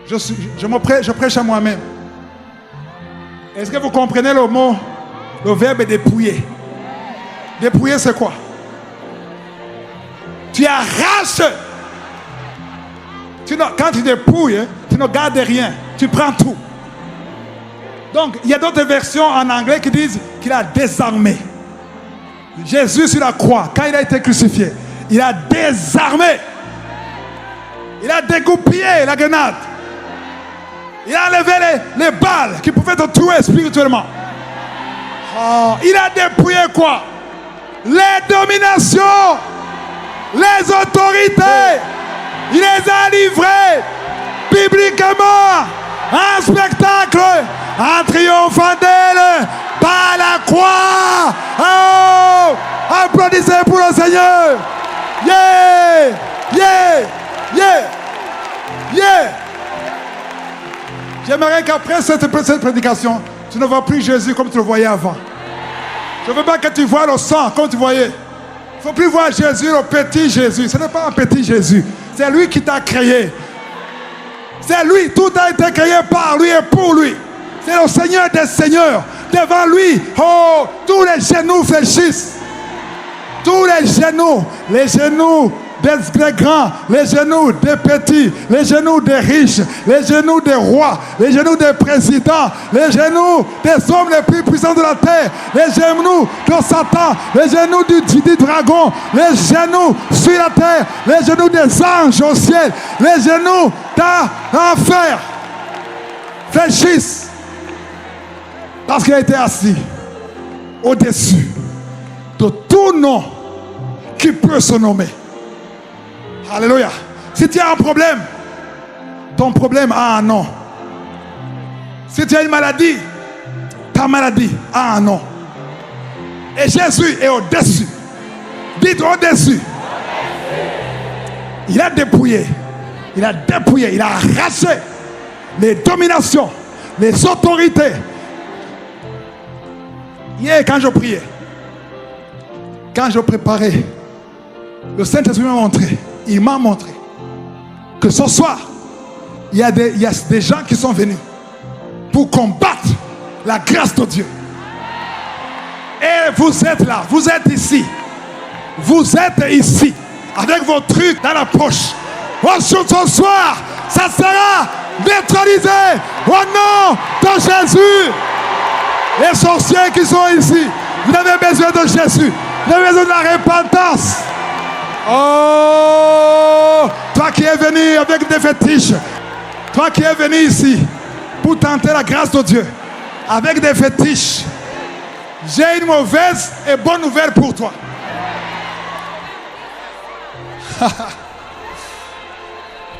[SPEAKER 1] Je prêche à moi-même. Est-ce que vous comprenez le mot? Le verbe est dépouiller. Dépouiller, c'est quoi? Tu arraches. Quand tu dépouilles, tu ne gardes rien. Tu prends tout. Donc, il y a d'autres versions en anglais qui disent qu'il a désarmé. Jésus sur la croix, quand il a été crucifié, il a désarmé. Il a dégoupillé la grenade. Il a enlevé les balles qui pouvaient te tuer spirituellement. Oh, il a dépouillé quoi? Les dominations, les autorités. Il les a livrées publiquement en spectacle, en triomphant d'elle par la croix. Oh, applaudissez pour le Seigneur. Yeah, yeah, yeah, yeah. J'aimerais qu'après cette prédication, tu ne vois plus Jésus comme tu le voyais avant. Je ne veux pas que tu vois le sang comme tu voyais. Il ne faut plus voir Jésus, le petit Jésus. Ce n'est pas un petit Jésus. C'est lui qui t'a créé. C'est lui. Tout a été créé par lui et pour lui. C'est le Seigneur des Seigneurs. Devant lui, oh, tous les genoux fléchissent. Tous les genoux des grands, les genoux des petits, les genoux des riches, les genoux des rois, les genoux des présidents, les genoux des hommes les plus puissants de la terre, les genoux de Satan, les genoux du dragon, les genoux sur la terre, les genoux des anges au ciel, les genoux d'enfer fléchissent parce qu'il a été assis au-dessus de tout nom qui peut se nommer. Alléluia. Si tu as un problème, ton problème a un nom. Si tu as une maladie, ta maladie a un nom. Et Jésus est au-dessus. Dites au-dessus. Il a dépouillé. Il a dépouillé. Il a arraché les dominations, les autorités. Hier, quand je priais, quand je préparais, le Saint-Esprit m'a montré. Il m'a montré que ce soir, il y a des gens qui sont venus pour combattre la grâce de Dieu. Et vous êtes là, vous êtes ici. Vous êtes ici, avec vos trucs dans la poche. Ce soir, ça sera neutralisé au nom de Jésus. Les sorciers qui sont ici, vous avez besoin de Jésus. Vous avez besoin de la repentance. Oh, toi qui es venu avec des fétiches, toi qui es venu ici pour tenter la grâce de Dieu avec des fétiches, j'ai une mauvaise et bonne nouvelle pour toi.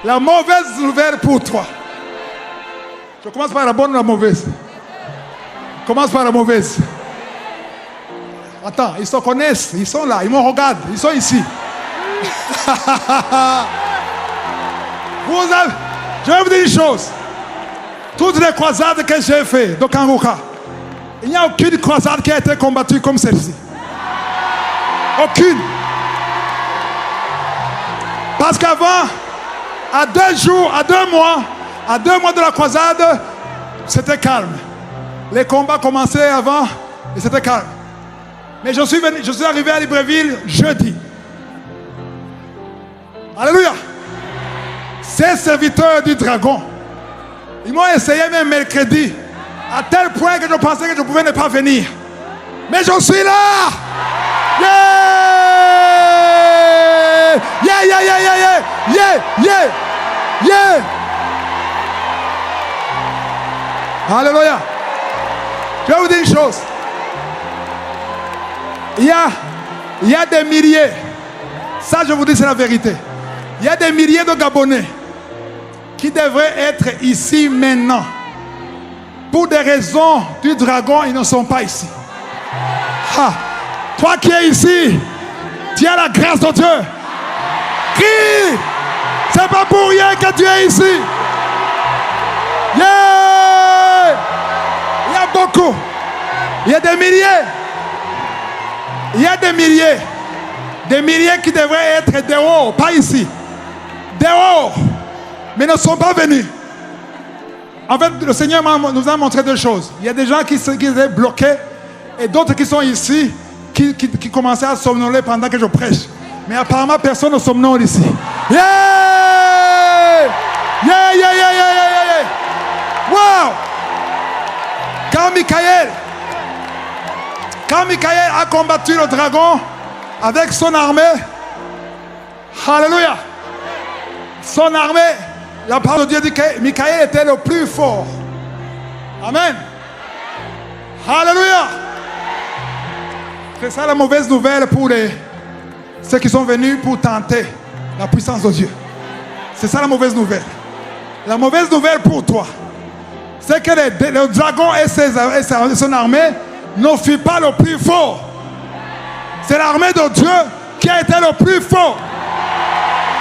[SPEAKER 1] La mauvaise nouvelle pour toi. Je commence par la bonne ou la mauvaise? Je commence par la mauvaise. Attends, ils se connaissent, ils sont là, ils me regardent, ils sont ici. Je vais vous dire une chose. Toutes les croisades que j'ai faites de Kanguka, il n'y a aucune croisade qui a été combattue comme celle-ci. Aucune. Parce qu'avant, à 2 jours, à 2 mois de la croisade, c'était calme. Les combats commençaient avant et c'était calme. Mais je suis arrivé à Libreville jeudi. Alléluia. Ces serviteurs du dragon, ils m'ont essayé même mercredi, à tel point que je pensais que je pouvais ne pas venir. Mais je suis là. Yeah! Yeah, yeah, yeah, yeah, yeah, yeah, yeah, yeah. Alléluia. Je vais vous dire une chose. Il y a des milliers. Ça, je vous dis, c'est la vérité. Il y a des milliers de Gabonais qui devraient être ici maintenant. Pour des raisons du dragon, ils ne sont pas ici. Ah, toi qui es ici, tu as la grâce de Dieu. Crie! C'est pas pour rien que tu es ici. Yeah! Il y a beaucoup. Il y a des milliers. Il y a des milliers. Des milliers qui devraient être dehors, pas ici. Dehors. Mais ne sont pas venus. En fait, le Seigneur nous a montré deux choses. Il y a des gens qui étaient bloqués et d'autres qui sont ici, qui commençaient à somnoler pendant que je prêche. Mais apparemment, personne ne somnole ici. Yeah! Yeah, yeah, yeah, yeah, yeah, yeah. Wow! Quand Michael a combattu le dragon avec son armée, alléluia, son armée, la parole de Dieu dit que Michael était le plus fort. Amen. Alléluia. C'est ça la mauvaise nouvelle pour ceux qui sont venus pour tenter la puissance de Dieu. C'est ça la mauvaise nouvelle. La mauvaise nouvelle pour toi, c'est que le dragon et son armée ne furent pas le plus fort. C'est l'armée de Dieu qui a été le plus fort.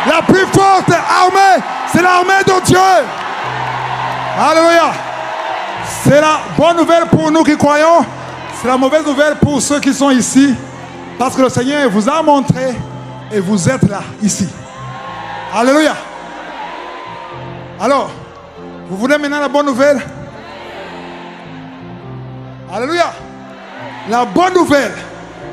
[SPEAKER 1] La plus forte armée, c'est l'armée de Dieu. Alléluia. C'est la bonne nouvelle pour nous qui croyons. C'est la mauvaise nouvelle pour ceux qui sont ici. Parce que le Seigneur vous a montré et vous êtes là, ici. Alléluia. Alors, vous voulez maintenant la bonne nouvelle? Alléluia. La bonne nouvelle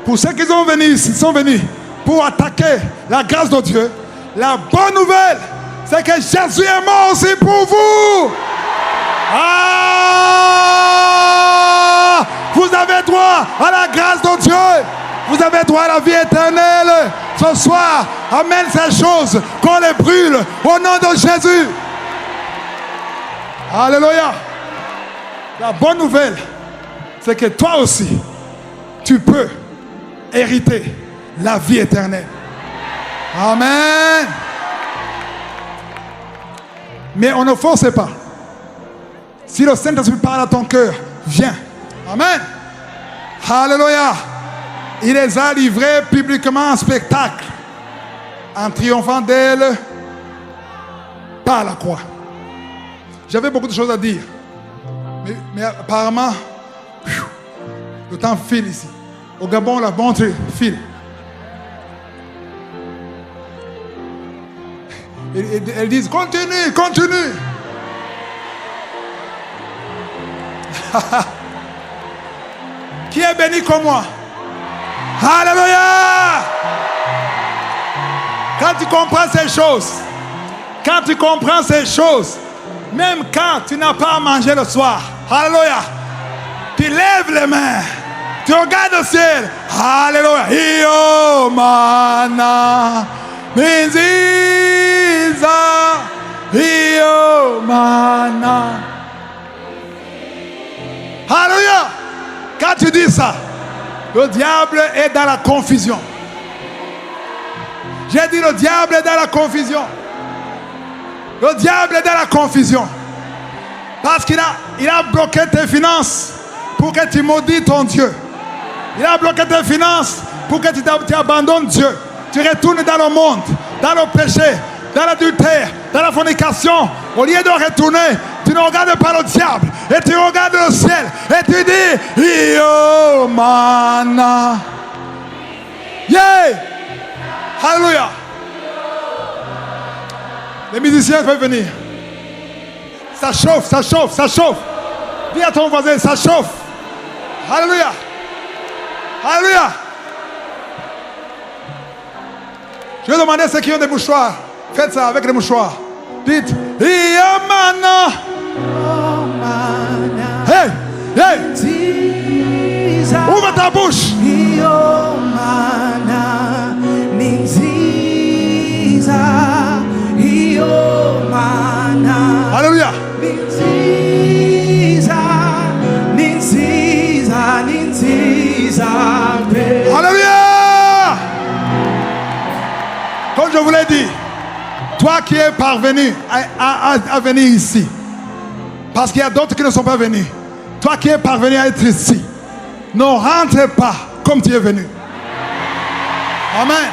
[SPEAKER 1] pour ceux qui sont venus pour attaquer la grâce de Dieu. La bonne nouvelle, c'est que Jésus est mort aussi pour vous. Ah! Vous avez droit à la grâce de Dieu. Vous avez droit à la vie éternelle. Ce soir, amène ces choses, qu'on les brûle au nom de Jésus. Alléluia. La bonne nouvelle, c'est que toi aussi, tu peux hériter la vie éternelle. Amen. Mais on ne force pas. Si le Saint-Esprit parle à ton cœur, viens. Amen. Alléluia. Il les a livrés publiquement en spectacle, en triomphant d'elle par la croix. J'avais beaucoup de choses à dire. Mais apparemment, le temps file ici. Au Gabon, la bonté file. Elles disent, continue, continue. Qui est béni comme moi? Alléluia! Quand tu comprends ces choses, même quand tu n'as pas à manger le soir, alléluia, tu lèves les mains, tu regardes le ciel, alléluia, Io mana, minziza, Io mana. Alléluia! Quand tu dis ça, le diable est dans la confusion. J'ai dit le diable est dans la confusion. Le diable est dans la confusion. Parce qu'il a bloqué tes finances pour que tu maudis ton Dieu. Il a bloqué tes finances pour que tu abandonnes Dieu. Tu retournes dans le monde, dans le péché, dans l'adultère, dans la fornication. Au lieu de retourner, tu ne regardes pas le diable et tu regardes le ciel et tu dis Io mana. Yeah! Alléluia! Les musiciens peuvent venir. Ça chauffe, ça chauffe, ça chauffe. Dis à ton voisin, ça chauffe. Alléluia! Alléluia! Je vais demander à ceux qui ont des mouchoirs. Faites ça avec les mouchoirs. Dites Io mana. Hey! Hey! Ouvre ta bouche. bouche. Alléluia. Alléluia. Comme je vous l'ai dit, toi qui es parvenu à venir ici, parce qu'il y a d'autres qui ne sont pas venus, toi qui es parvenu à être ici, ne rentre pas comme tu es venu. Amen.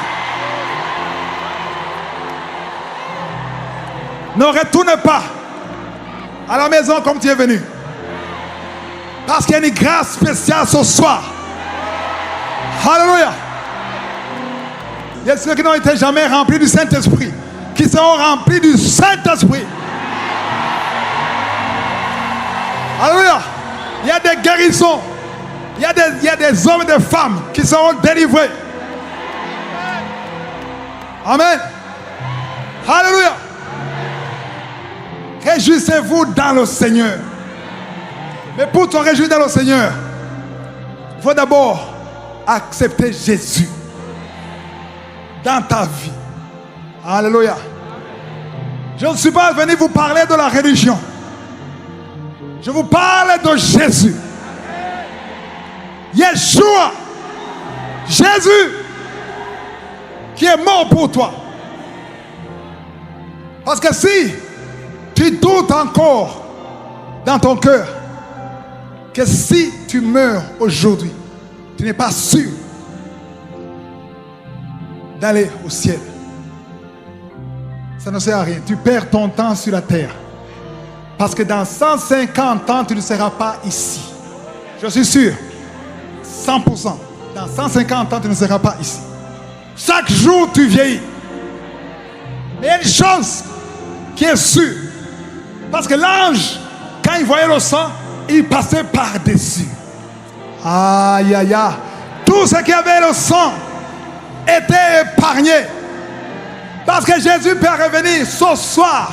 [SPEAKER 1] Ne retourne pas à la maison comme tu es venu. Parce qu'il y a une grâce spéciale ce soir. Alléluia. Il y a ceux qui n'ont été jamais remplis du Saint-Esprit, qui seront remplis du Saint-Esprit. Alléluia. Il y a des guérisons. Il y a des hommes et des femmes qui seront délivrés. Amen. Alléluia. Réjouissez-vous dans le Seigneur. Mais pour te réjouir dans le Seigneur, il faut d'abord accepter Jésus dans ta vie. Alléluia. Je ne suis pas venu vous parler de la religion. Je vous parle de Jésus. Yeshua. Jésus qui est mort pour toi. Parce que si tu doutes encore dans ton cœur que si tu meurs aujourd'hui, tu n'es pas sûr d'aller au ciel, ça ne sert à rien. Tu perds ton temps sur la terre. Parce que dans 150 ans, tu ne seras pas ici. Je suis sûr. 100%. Dans 150 ans, tu ne seras pas ici. Chaque jour, tu vieillis. Mais il y a une chose qui est sûre. Parce que l'ange, quand il voyait le sang, il passait par-dessus. Aïe, aïe, aïe. Tout ce qui avait le sang était épargné. Parce que Jésus peut revenir ce soir.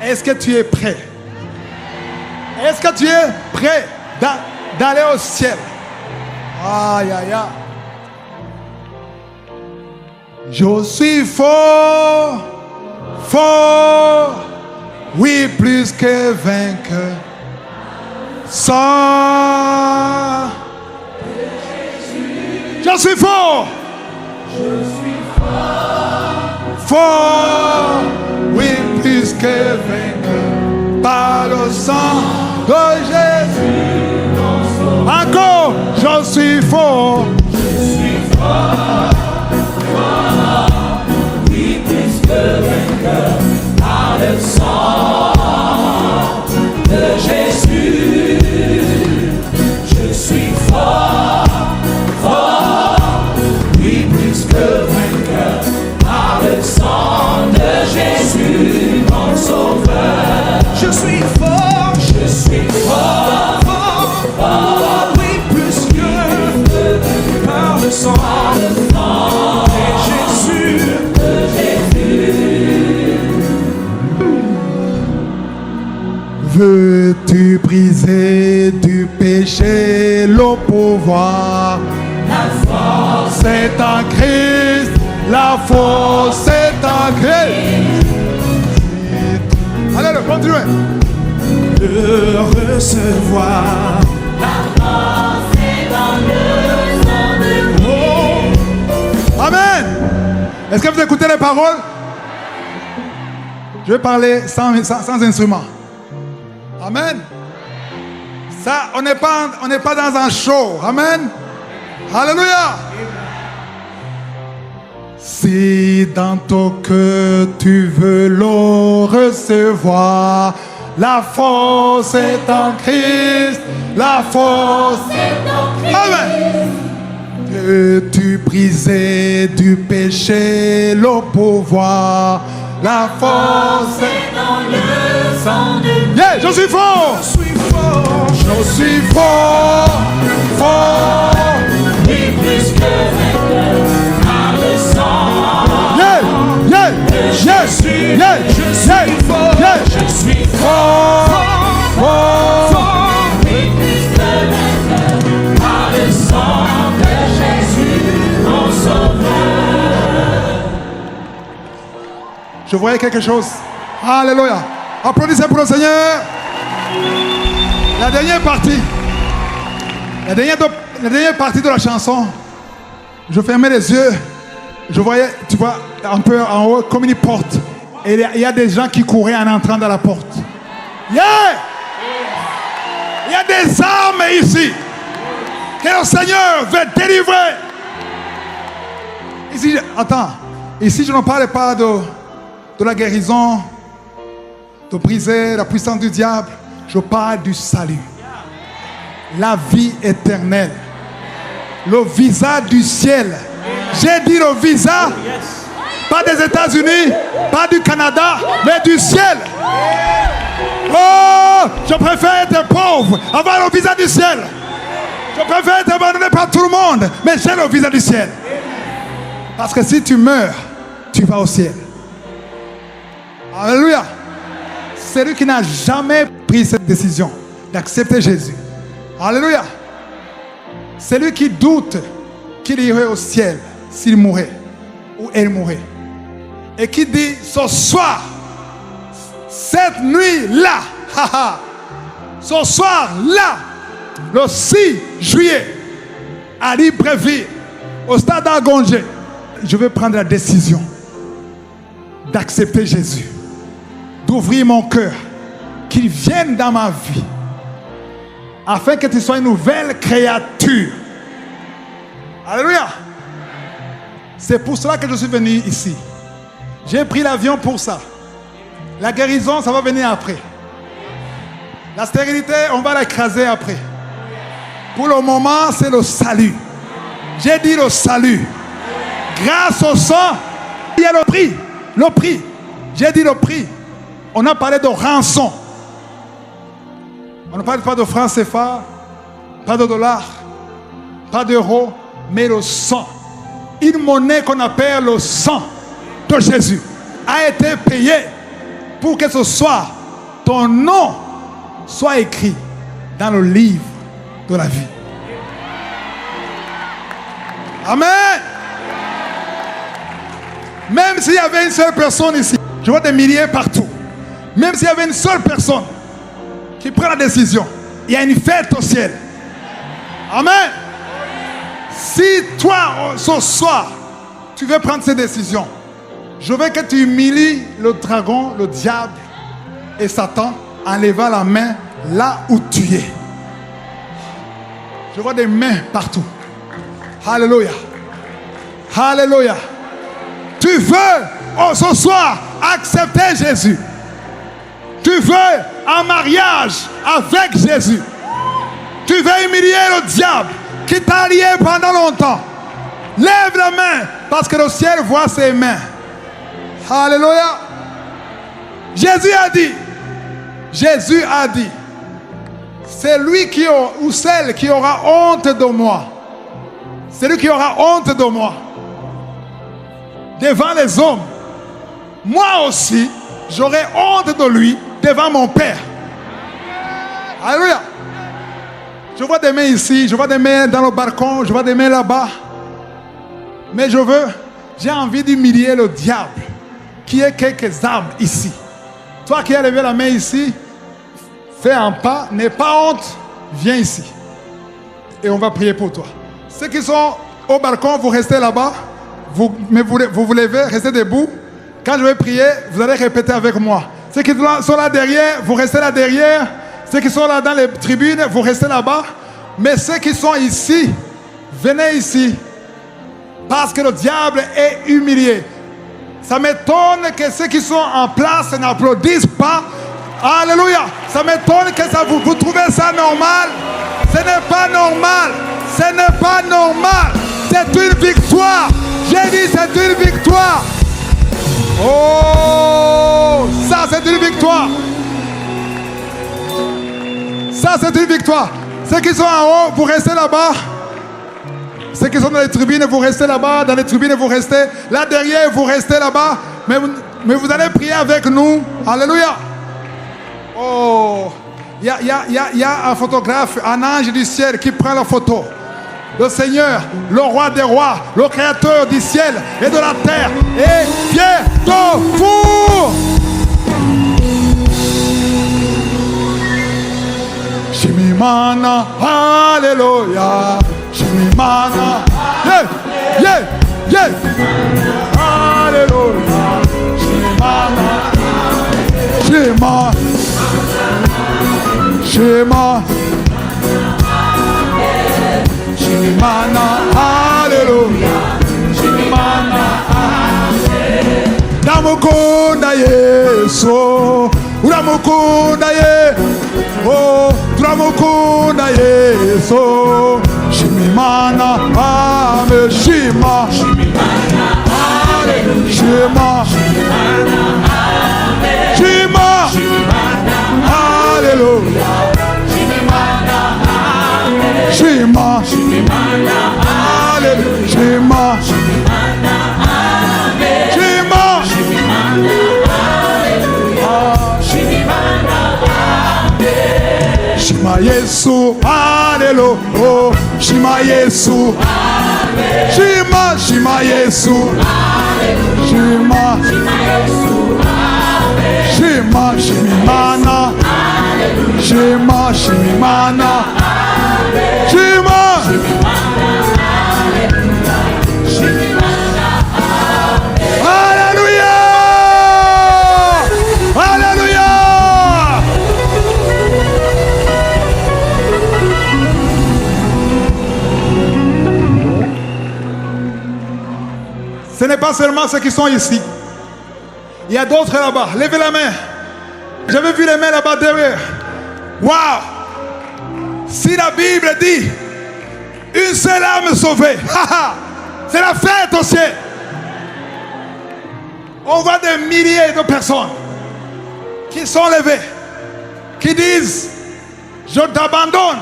[SPEAKER 1] Est-ce que tu es prêt? Est-ce que tu es prêt d'aller au ciel? Aïe, aïe, aïe. Je suis fort, fort, oui, plus que vainqueur. Sans je suis fort. Je suis fort, fort, oui, plus que vainqueur. Par le sang de Jésus. Encore, je suis fort. Je suis fort, fort, oui, plus que vainqueur. Par le sang de Jésus. Je suis fort, fort, oui, plus que vainqueur. Par le sang de Jésus, mon sauveur. Je suis fort, fort, fort, oui, plus que par le sang de Jésus. Veux-tu briser du péché le pouvoir? La force est en Christ, la force est en Christ. Allez, continuez. De recevoir. La force est dans le sang de Christ. Amen. Est-ce que vous écoutez les paroles? Je vais parler sans instrument. Amen. Ça, on n'est pas dans un show. Amen. Alléluia. Si dans ton cœur tu veux le recevoir, la force est en Christ. La force est en Christ. Amen. Veux-tu briser du péché le pouvoir? La force est dans le sang de Christ. Yeah, je suis fort. Je suis fort. Je suis fort. Fort. Oui, plus que vainqueur par le sang. Yeah, yeah, de Jésus. Yeah, je suis fort. Yeah, je suis fort. Fort. Oui, plus que vainqueur par le sang. Je voyais quelque chose. Alléluia. Applaudissez pour le Seigneur. La dernière partie. La dernière partie de la chanson. Je fermais les yeux. Je voyais, tu vois, un peu en haut, comme une porte. Et il y a des gens qui couraient en entrant dans la porte. Yeah! Il y a des armes ici. Que le Seigneur veut délivrer. Ici, attends. Ici, je ne parle pas de la guérison, de briser la puissance du diable. Je parle du salut. La vie éternelle. Le visa du ciel. J'ai dit le visa, pas des États-Unis, pas du Canada, mais du ciel. Oh, je préfère être pauvre, avoir le visa du ciel. Je préfère être abandonné par tout le monde, mais j'ai le visa du ciel. Parce que si tu meurs, tu vas au ciel. Alléluia. Celui qui n'a jamais pris cette décision d'accepter Jésus. Alléluia. Celui qui doute qu'il irait au ciel s'il mourait ou elle mourait. Et qui dit ce soir, cette nuit-là, ce soir-là, le 6 juillet, à Libreville, au stade d'Argongé, je vais prendre la décision d'accepter Jésus, d'ouvrir mon cœur, qu'il vienne dans ma vie, afin que tu sois une nouvelle créature. Alléluia. C'est pour cela que je suis venu ici. J'ai pris l'avion pour ça. La guérison, ça va venir après. La stérilité, on va l'écraser après. Pour le moment, c'est le salut. J'ai dit le salut. Grâce au sang, il y a le prix. Le prix. J'ai dit le prix. On a parlé de rançon. On ne parle pas de francs CFA, pas de dollars, pas d'euros, mais le sang. Une monnaie qu'on appelle le sang de Jésus a été payée pour que ce soir, ton nom soit écrit dans le livre de la vie. Amen. Même s'il y avait une seule personne ici, je vois des milliers partout. Même s'il y avait une seule personne qui prend la décision, il y a une fête au ciel. Amen. Si toi, ce soir, tu veux prendre cette décision, je veux que tu humilies le dragon, le diable et Satan en levant la main là où tu es. Je vois des mains partout. Alléluia. Alléluia. Tu veux, ce soir, accepter Jésus. Tu veux un mariage avec Jésus. Tu veux humilier le diable qui t'a lié pendant longtemps. Lève la main parce que le ciel voit ses mains. Alléluia. Jésus a dit, c'est lui qui ou celle qui aura honte de moi. C'est lui qui aura honte de moi devant les hommes. Moi aussi, j'aurai honte de lui devant mon Père. Alléluia. Je vois des mains ici, je vois des mains dans le balcon, je vois des mains là-bas. Mais j'ai envie d'humilier le diable qui est quelques âmes ici. Toi qui as levé la main ici, fais un pas, n'aie pas honte, viens ici. Et on va prier pour toi. Ceux qui sont au balcon, vous restez là-bas. Vous vous levez, restez debout. Quand je vais prier, vous allez répéter avec moi. Ceux qui sont là derrière, vous restez là derrière. Ceux qui sont là dans les tribunes, vous restez là-bas. Mais ceux qui sont ici, venez ici. Parce que le diable est humilié. Ça m'étonne que ceux qui sont en place n'applaudissent pas. Alléluia. Ça m'étonne que vous trouvez ça normal. Ce n'est pas normal. Ce n'est pas normal. C'est une victoire. J'ai dit c'est une victoire. Oh, ça c'est une victoire. Ça c'est une victoire. Ceux qui sont en haut, vous restez là-bas. Ceux qui sont dans les tribunes, vous restez là-bas. Dans les tribunes, vous restez. Là derrière, vous restez là-bas. Mais vous allez prier avec nous. Alléluia. Oh, il y a un photographe, un ange du ciel qui prend la photo. le Seigneur, le roi des rois, le créateur du ciel et de la terre, et vient au four. Shimimana, Alléluia. Shimimana, yeah, yeah, yeah. Alléluia. Shimimana, Shema, Shema. Shimimana, Alléluia. Shimimana, Namukunda Yesu, Namukunda Yesu. Oh, Tramukunda Yesu, Shimimana, Ame, Shima, Shimimana, Hallelujah, Shima, Shimimana, Amen, Shima, Shimimana, Hallelujah, Shimimana, Amen, Shima, Shimimana, Hallelujah, Shima, Shimimana, Amen, Shima, Shimimana, Hallelujah, Shimimana. Shima Yesu, Alléluia, oh, Shima Yesu, Amen. Shima, Shima Yesu, Alléluia. Shima, Shima Yesu, Amen. Shima, Shimimana, Alléluia. Shima, Shimimana, Amen. Shima, Shimimana, Alléluia. Shimimana, Amen. Alléluia, Alléluia. Ce n'est pas seulement ceux qui sont ici. Il y a d'autres là-bas. Levez la main. J'avais vu les mains là-bas derrière. Waouh! Si la Bible dit une seule âme sauvée, c'est la fête au ciel. On voit des milliers de personnes qui sont levées, qui disent: je t'abandonne,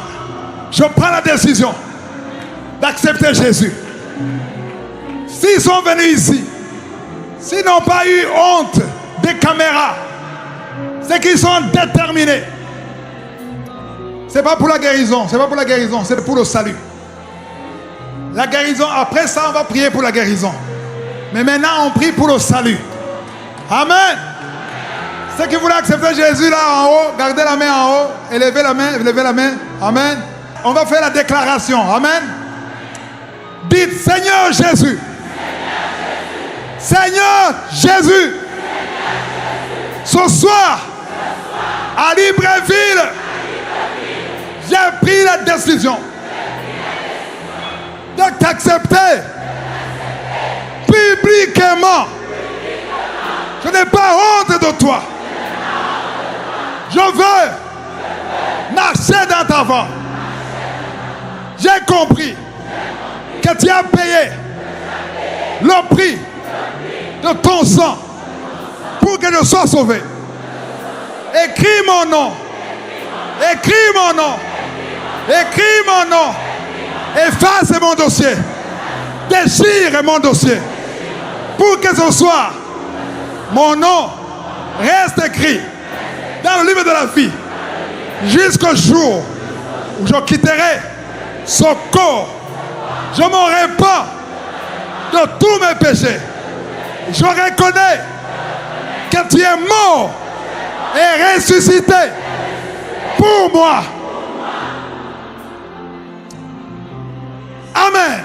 [SPEAKER 1] je prends la décision d'accepter Jésus. S'ils sont venus ici, s'ils n'ont pas eu honte des caméras, c'est qu'ils sont déterminés. Ce n'est pas pour la guérison, c'est pas pour la guérison, c'est pour le salut. La guérison, après ça, on va prier pour la guérison. Mais maintenant, on prie pour le salut. Amen. Ceux qui voulaient accepter Jésus là en haut, gardez la main en haut, et levez la main, levez la main. Amen. On va faire la déclaration. Amen. Dites: Seigneur Jésus. Seigneur Jésus, ce soir, à Libreville, j'ai pris la décision de t'accepter publiquement. Je n'ai pas honte de toi. Je veux marcher dans ta voie. J'ai compris que tu as payé le prix de ton sang pour que je sois sauvé. Écris mon nom. Écris mon nom. Écris mon nom. Efface mon dossier. Déchire mon dossier. Pour que ce soir, mon nom reste écrit dans le livre de la vie jusqu'au jour où je quitterai ce corps. Je me répands de tous mes péchés. Je reconnais que tu es mort et ressuscité pour moi. Amen.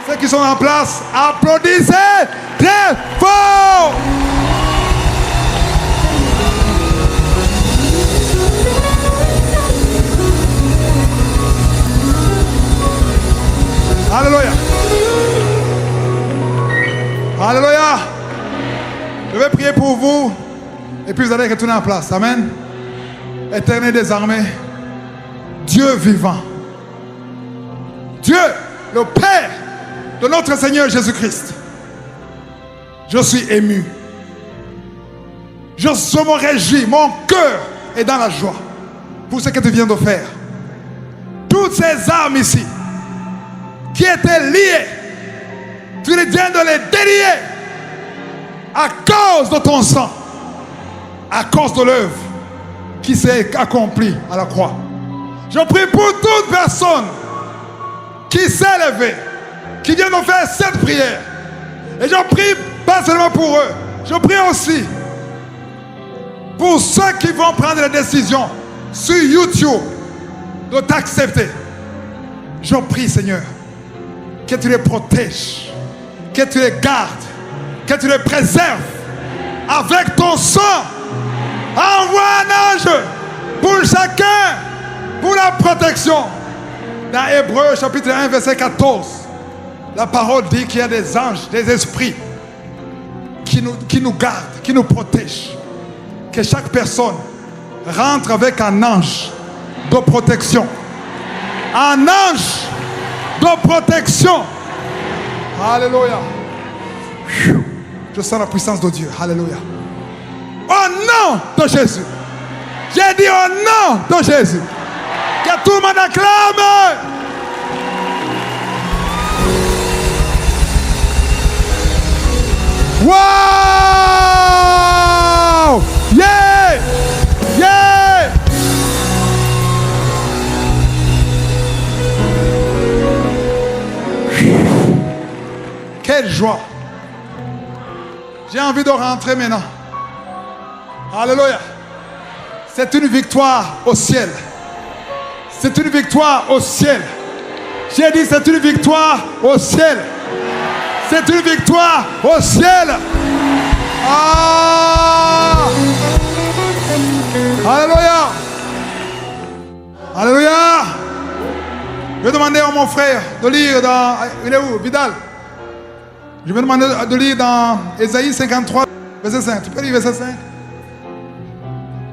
[SPEAKER 1] Ceux qui sont en place, applaudissez très fort. Alléluia. Alléluia. Je vais prier pour vous et puis vous allez retourner en place. Amen. Éternel des armées, Dieu vivant, Dieu, le Père de notre Seigneur Jésus-Christ, je suis ému. Je me réjouis, mon cœur est dans la joie pour ce que tu viens de faire. Toutes ces âmes ici qui étaient liées, tu viens de les délier à cause de ton sang, à cause de l'œuvre qui s'est accomplie à la croix. Je prie pour toute personne qui s'est levée, qui vient de faire cette prière. Et je prie pas seulement pour eux, je prie aussi pour ceux qui vont prendre la décision sur YouTube de t'accepter. Je prie, Seigneur, que tu les protèges, que tu les gardes, que tu les préserves avec ton sang. Envoie un ange pour chacun, pour la protection. Dans Hébreux chapitre 1 verset 14, la parole dit qu'il y a des anges, des esprits qui nous gardent, qui nous protègent. Que chaque personne rentre avec un ange de protection. Un ange de protection. Alléluia. Je sens la puissance de Dieu. Alléluia. Au nom de Jésus. J'ai dit au nom de Jésus. Que tout le monde acclame. Wow! Yeah! Yeah! Quelle joie! J'ai envie de rentrer maintenant. Alléluia! C'est une victoire au ciel. C'est une victoire au ciel. J'ai dit c'est une victoire au ciel. C'est une victoire au ciel. Ah! Alléluia. Alléluia. Je vais demander à mon frère de lire dans... Il est où? Vidal. Je vais demander de lire dans Ésaïe 53, verset 5. Tu peux lire verset 5?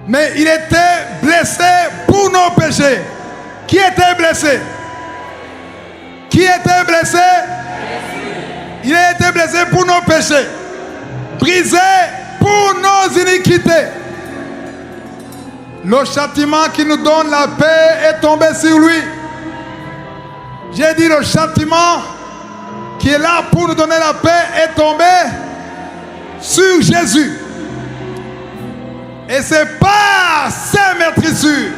[SPEAKER 1] Mais il était blessé pour nos péchés. Qui était blessé? Qui était blessé? Il a été blessé pour nos péchés, brisé pour nos iniquités. Le châtiment qui nous donne la paix est tombé sur lui. J'ai dit le châtiment qui est là pour nous donner la paix est tombé sur Jésus. Et c'est par ces meurtrissures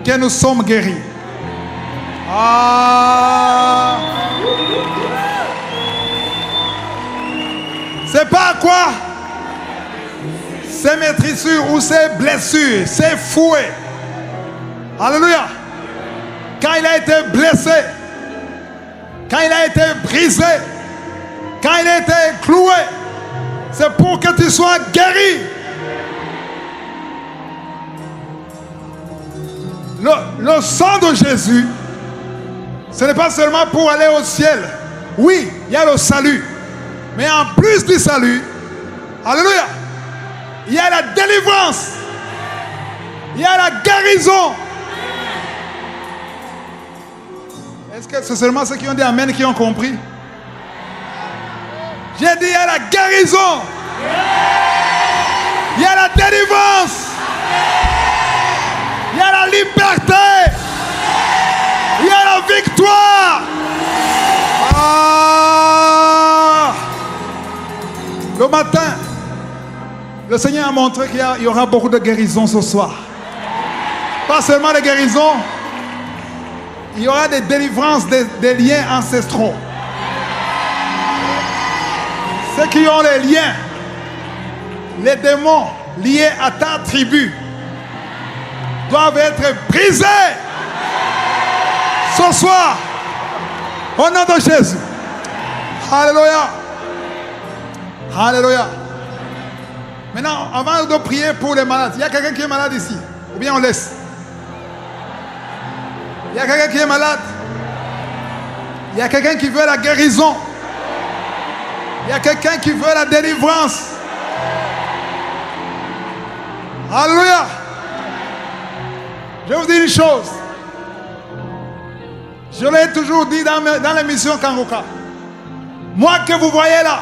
[SPEAKER 1] que nous sommes guéris. Ah! C'est pas quoi? Ces meurtrissures ou ces blessures, ces fouets. Alléluia. Quand il a été blessé, quand il a été brisé, quand il a été cloué, c'est pour que tu sois guéri. Le sang de Jésus, ce n'est pas seulement pour aller au ciel. Oui, il y a le salut. Mais en plus du salut, alléluia, il y a la délivrance. Il y a la guérison. Est-ce que c'est seulement ceux qui ont dit Amen qui ont compris? J'ai dit il y a la guérison. Il y a la délivrance. Il y a la liberté. Il y a la victoire. Ah! Le matin, le Seigneur a montré qu'il y aura beaucoup de guérisons ce soir. Pas seulement des guérisons, il y aura des délivrances, des liens ancestraux. Ceux qui ont les liens, les démons liés à ta tribu doivent être brisés ce soir au nom de Jésus. Alléluia. Alléluia. Maintenant, avant de prier pour les malades, il y a quelqu'un qui est malade ici? Ou bien on laisse? Il y a quelqu'un qui est malade? Il y a quelqu'un qui veut la guérison? Il y a quelqu'un qui veut la délivrance? Alléluia. Je vais vous dire une chose. Je l'ai toujours dit dans l'émission Kangoka. Moi que vous voyez là,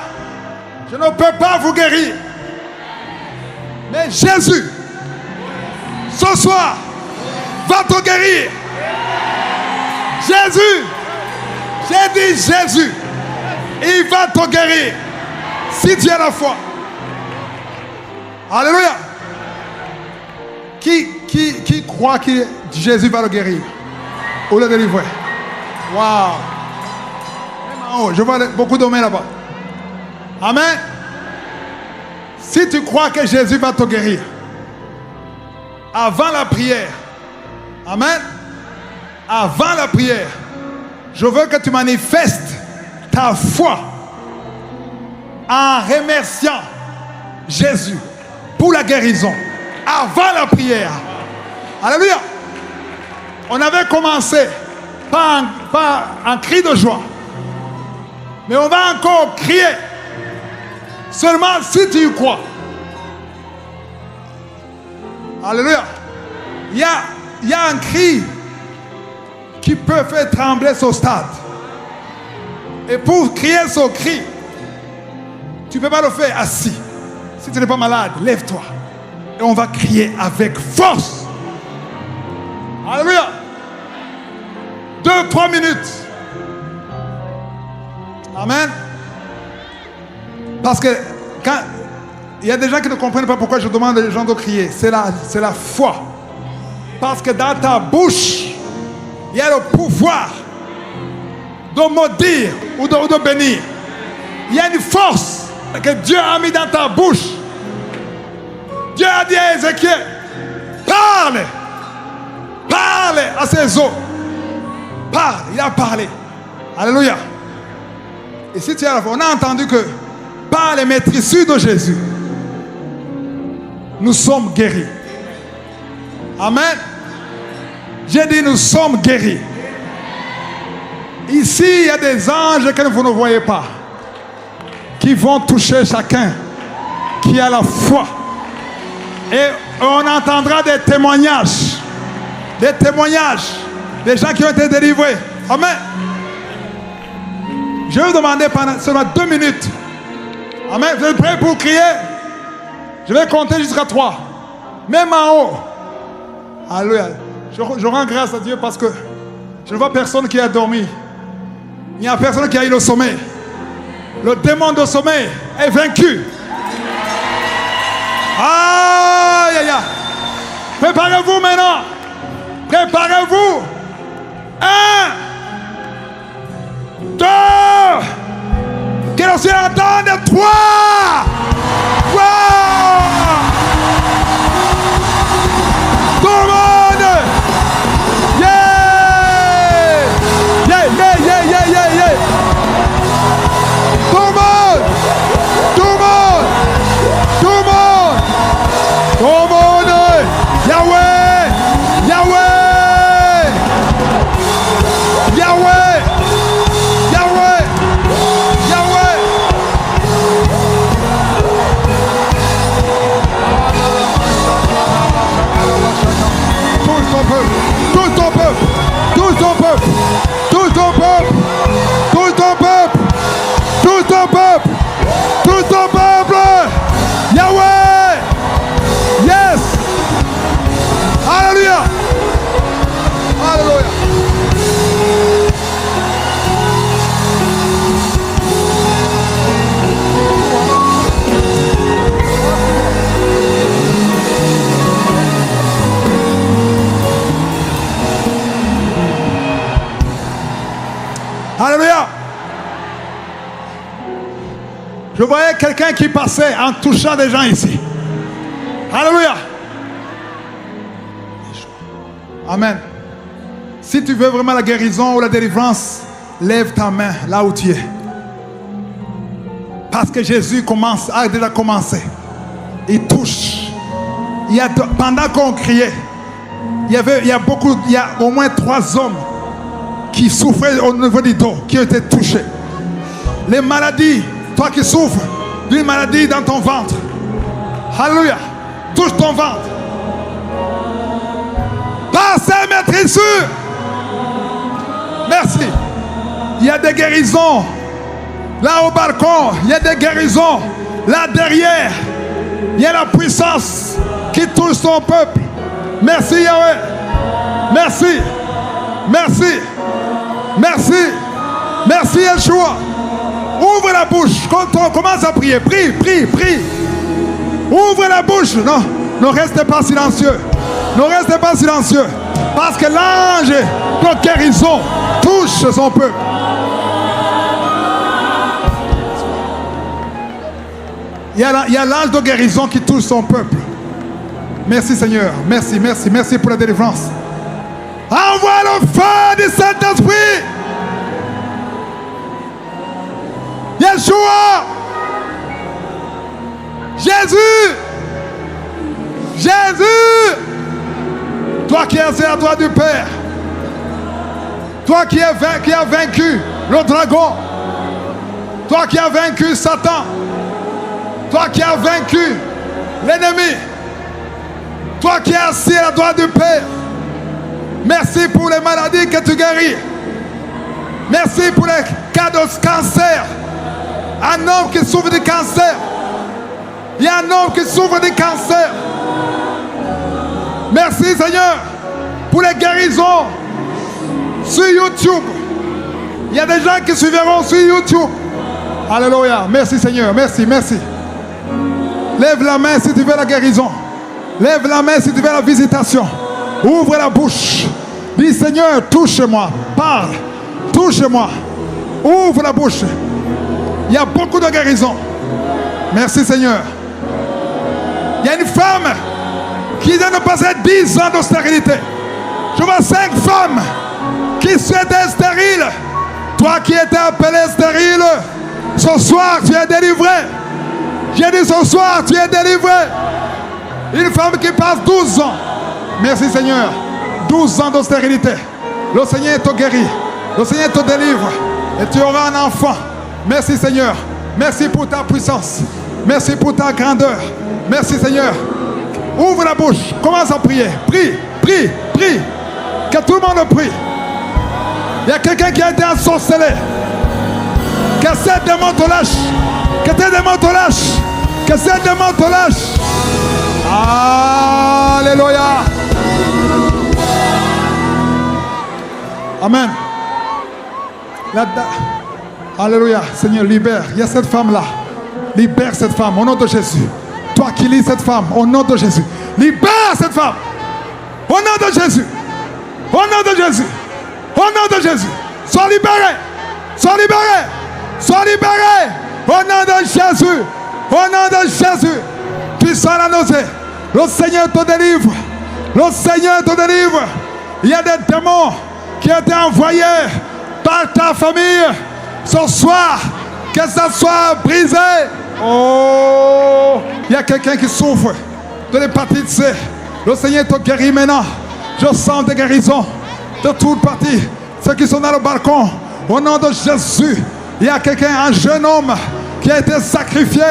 [SPEAKER 1] je ne peux pas vous guérir. Mais Jésus, ce soir, va te guérir. Jésus, j'ai dit Jésus, il va te guérir. Si tu as la foi. Alléluia. Qui Qui croit que Jésus va le guérir ou le délivrer? Waouh! Je vois beaucoup de mains là-bas. Amen. Si tu crois que Jésus va te guérir, avant la prière, amen, avant la prière, je veux que tu manifestes ta foi en remerciant Jésus pour la guérison avant la prière. Alléluia. On avait commencé par un cri de joie, mais on va encore crier seulement si tu y crois. Alléluia. Il y a un cri qui peut faire trembler ce stade. Et pour crier ce cri, tu ne peux pas le faire assis. Si tu n'es pas malade, lève-toi. Et on va crier avec force. Alléluia. 2-3 minutes. Amen. Parce que quand il y a des gens qui ne comprennent pas pourquoi je demande aux gens de crier, c'est la foi. Parce que dans ta bouche, il y a le pouvoir de maudire ou de bénir. Il y a une force que Dieu a mis dans ta bouche. Dieu a dit à Ézéchiel, parle à ses os. Parle, il a parlé. Alléluia. Et si tu es à la fois, on a entendu que par les maîtrisures de Jésus, nous sommes guéris. Amen. J'ai dit nous sommes guéris. Ici, il y a des anges que vous ne voyez pas, qui vont toucher chacun qui a la foi. Et on entendra des témoignages. Des témoignages. Des gens qui ont été délivrés. Amen. Je vais vous demander pendant seulement 2 minutes. Amen. Vous êtes prêts pour crier? Je vais compter jusqu'à 3. Même en haut. Alléluia. Je rends grâce à Dieu parce que je ne vois personne qui a dormi. Il n'y a personne qui a eu le sommeil. Le démon de sommeil est vaincu. Aïe, aïe, aïe. Préparez-vous maintenant. Préparez-vous. 1, 2. Que le ciel entende. 3. Wow. Tout le monde. Yeah. Yeah, yeah, yeah, yeah, yeah, yeah. Tout le monde. Tout le monde. Tout le monde. Tout le monde. Yahweh. Yahweh. Yahweh. Yahweh. Yahweh. Tout ton peuple. Tout ton peuple. Tout ton peuple. Tout ton peuple. Tout ton peuple. Tout ton peuple. Tout ton peuple. Yahweh. Yes. Alléluia. Alléluia. Alléluia. Je voyais quelqu'un qui passait en touchant des gens ici. Alléluia. Amen. Si tu veux vraiment la guérison ou la délivrance, lève ta main là où tu es. Parce que Jésus a déjà commencé. Il touche. Pendant qu'on criait, il y a au moins 3 hommes qui souffraient au niveau du dos, qui ont été touchés. Les maladies, toi qui souffres d'une maladie dans ton ventre, alléluia, touche ton ventre. Par ses maîtrisures, merci. Il y a des guérisons là au balcon, il y a des guérisons là derrière. Il y a la puissance qui touche son peuple. Merci Yahweh. Merci. Merci. Merci. Merci Yeshua. Ouvre la bouche. Quand on commence à prier, prie. Ouvre la bouche. Non, ne restez pas silencieux. Ne restez pas silencieux. Parce que l'ange de guérison touche son peuple. Il y a l'ange de guérison qui touche son peuple. Merci Seigneur. Merci, merci, merci pour la délivrance. Envoie le feu du Saint-Esprit. Yeshua. Jésus. Jésus. Toi qui es assis à la droite du Père. Toi qui as vaincu le dragon. Toi qui as vaincu Satan. Toi qui as vaincu l'ennemi. Toi qui es assis à la droite du Père. Merci pour les maladies que tu guéris. Merci pour les cas de cancer. Un homme qui souffre de cancer. Il y a un homme qui souffre de cancer. Merci Seigneur pour les guérisons sur YouTube. Il y a des gens qui suivront sur YouTube. Alléluia. Merci Seigneur. Merci, merci. Lève la main si tu veux la guérison. Lève la main si tu veux la visitation. Ouvre la bouche. Dis Seigneur, touche-moi. Parle. Touche-moi. Ouvre la bouche. Il y a beaucoup de guérisons. Merci Seigneur. Il y a une femme qui vient de passer 10 ans de stérilité. Je vois 5 femmes qui étaient stériles. Toi qui étais appelé stérile, ce soir tu es délivré. J'ai dit ce soir tu es délivré. Une femme qui passe 12 ans. Merci Seigneur. 12 ans de stérilité. Le Seigneur te guérit. Le Seigneur te délivre. Et tu auras un enfant. Merci Seigneur. Merci pour ta puissance. Merci pour ta grandeur. Merci Seigneur. Ouvre la bouche. Commence à prier. Prie, prie, prie. Que tout le monde prie. Il y a quelqu'un qui a été ensorcelé. Que ces démons te lâchent. Que tes démons te lâchent. Que ces démons te lâchent. Alléluia. Amen. Alléluia. Seigneur, libère. Il y a cette femme-là. Libère cette femme au nom de Jésus. Toi qui lis cette femme, au nom de Jésus. Libère cette femme. Au nom de Jésus. Au nom de Jésus. Au nom de Jésus. Sois libéré. Sois libéré. Sois libéré. Au nom de Jésus. Au nom de Jésus. Tu sens la nausée. Le Seigneur te délivre. Le Seigneur te délivre. Il y a des démons qui ont été envoyés par ta famille. Ce soir, que ça soit brisé. Oh, il y a quelqu'un qui souffre de l'hépatite C. Le Seigneur te guérit maintenant. Je sens des guérisons de toutes parties. Ceux qui sont dans le balcon, au nom de Jésus, il y a quelqu'un, un jeune homme qui a été sacrifié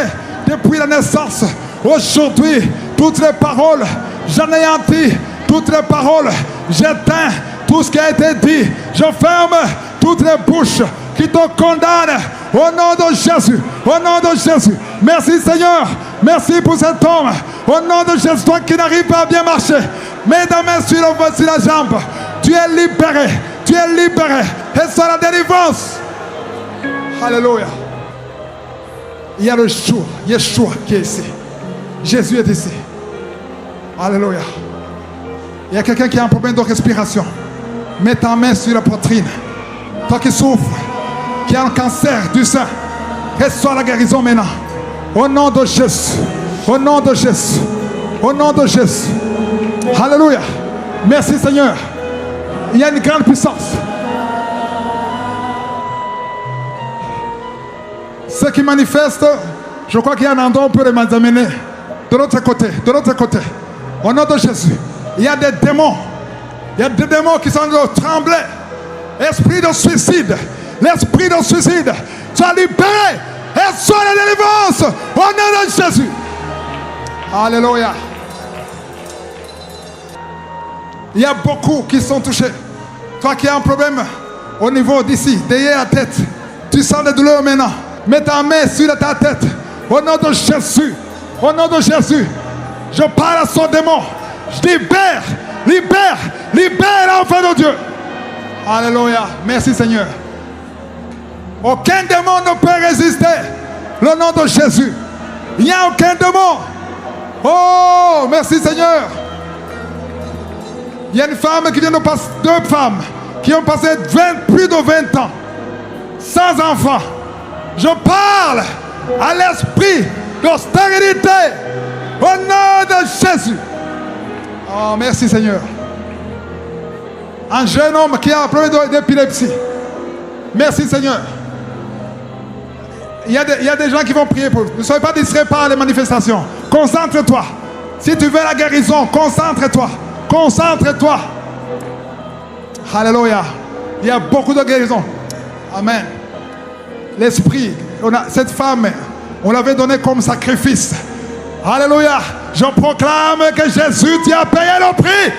[SPEAKER 1] depuis la naissance. Aujourd'hui, toutes les paroles, j'anéantis toutes les paroles, j'éteins tout ce qui a été dit. Je ferme toutes les bouches qui te condamnent. Au nom de Jésus, au nom de Jésus. Merci Seigneur, merci pour cet homme. Au nom de Jésus, toi qui n'arrives pas à bien marcher, mets ta main sur la jambe. Tu es libéré, tu es libéré. Et c'est la délivrance. Alléluia. Il y a le Yeshua qui est ici. Jésus est ici. Alléluia. Il y a quelqu'un qui a un problème de respiration. Mets ta main sur la poitrine. Toi qui souffres, qui a un cancer du sein, reçois la guérison maintenant. Au nom de Jésus. Au nom de Jésus. Au nom de Jésus. Alléluia. Merci Seigneur. Il y a une grande puissance. Ceux qui manifestent, je crois qu'il y a un endroit où on peut les amener. De l'autre côté, de l'autre côté. Au nom de Jésus. Il y a des démons. Il y a des démons qui sont en train de trembler. Esprit de suicide. L'esprit de suicide. Sois libéré. Et sois la délivrance. Au nom de Jésus. Alléluia. Il y a beaucoup qui sont touchés. Toi qui as un problème au niveau d'ici, derrière la tête. Tu sens des douleurs maintenant. Mets ta main sur ta tête. Au nom de Jésus. Au nom de Jésus. Je parle à son démon. Je libère. Libère. Libère l'enfant de Dieu. Alléluia. Merci Seigneur. Aucun démon ne peut résister. Le nom de Jésus. Il n'y a aucun démon. Oh, merci Seigneur. Il y a une femme qui vient de passer, 2 femmes qui ont passé plus de 20 ans sans enfant. Je parle à l'esprit de stérilité au nom de Jésus. Oh, merci Seigneur. Un jeune homme qui a un problème d'épilepsie. Merci Seigneur. Il y a des gens qui vont prier pour vous. Ne soyez pas distraits par les manifestations. Concentre-toi. Si tu veux la guérison, concentre-toi. Concentre-toi. Alléluia. Il y a beaucoup de guérison. Amen. L'esprit, cette femme, on l'avait donnée comme sacrifice. Alléluia. Je proclame que Jésus t'y a payé le prix.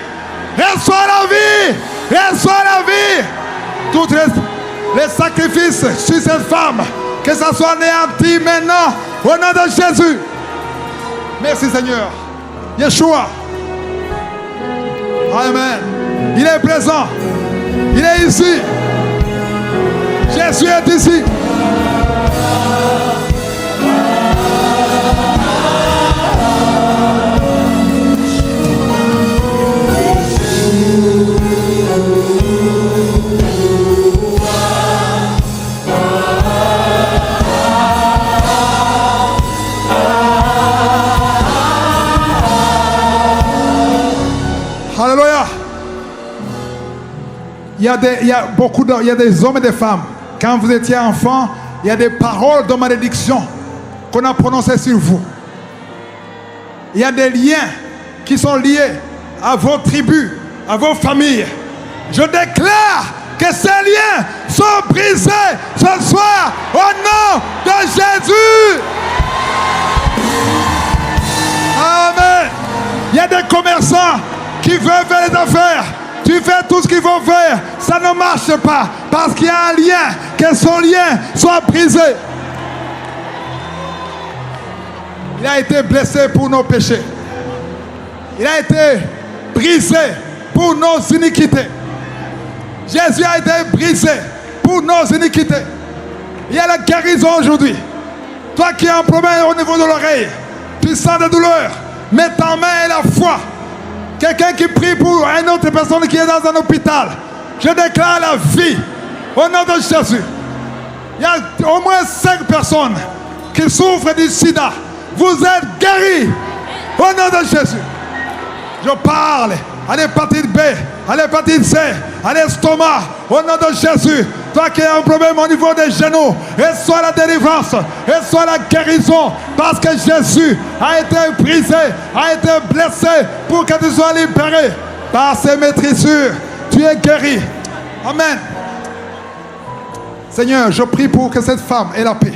[SPEAKER 1] Reçois la vie. Reçois la vie. Tous les sacrifices sur cette femme, que ça soit anéanti maintenant, au nom de Jésus. Merci Seigneur. Yeshua. Amen. Il est présent. Il est ici. Jésus est ici. Alléluia. Il y a des hommes et des femmes. Quand vous étiez enfant, il y a des paroles de malédiction qu'on a prononcées sur vous. Il y a des liens qui sont liés à vos tribus, à vos familles. Je déclare que ces liens sont brisés ce soir au nom de Jésus. Amen. Il y a des commerçants qui veulent faire les affaires. Tu fais tout ce qu'il faut faire. Ça ne marche pas. Parce qu'il y a un lien. Que son lien soit brisé. Il a été blessé pour nos péchés. Il a été brisé pour nos iniquités. Jésus a été brisé pour nos iniquités. Il y a la guérison aujourd'hui. Toi qui as un problème au niveau de l'oreille, tu sens des douleurs, mets ta main et la foi. Quelqu'un qui prie pour une autre personne qui est dans un hôpital, je déclare la vie au nom de Jésus. Il y a au moins 5 personnes qui souffrent du sida. Vous êtes guéris au nom de Jésus. Je parle à l'hépatite B, à l'hépatite C, à l'estomac, au nom de Jésus. Toi qui as un problème au niveau des genoux, reçois la délivrance, reçois la guérison, parce que Jésus a été brisé, a été blessé pour que tu sois libéré. Par ses maîtrisures, tu es guéri. Amen. Seigneur, je prie pour que cette femme ait la paix.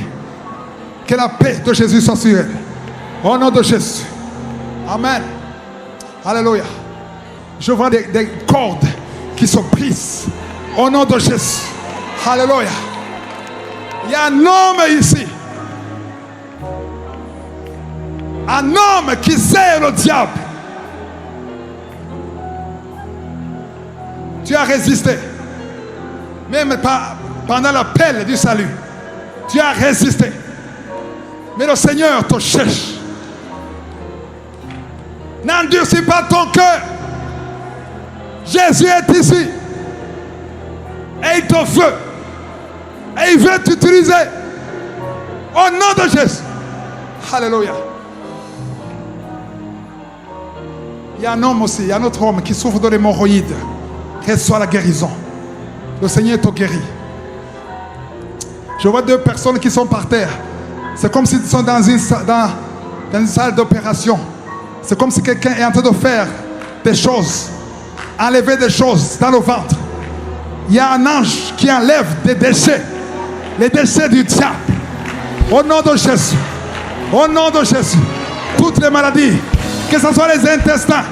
[SPEAKER 1] Que la paix de Jésus soit sur elle. Au nom de Jésus. Amen. Alléluia. Je vois des cordes qui se brisent. Au nom de Jésus. Alléluia. Il y a un homme ici. Un homme qui sert le diable. Tu as résisté. Même pendant l'appel du salut. Tu as résisté. Mais le Seigneur te cherche. N'endurcis pas ton cœur. Jésus est ici. Et il te veut. Et il veut t'utiliser. Au nom de Jésus. Alléluia. Il y a un homme aussi, il y a un autre homme qui souffre de l'hémorroïde. Reçois la guérison. Le Seigneur te guérit. Je vois 2 personnes qui sont par terre. C'est comme s'ils sont dans une salle d'opération. C'est comme si quelqu'un est en train de faire des choses. Enlever des choses dans le ventre. Il y a un ange qui enlève des déchets. Les déchets du diable. Au nom de Jésus. Au nom de Jésus. Toutes les maladies. Que ce soit les intestins.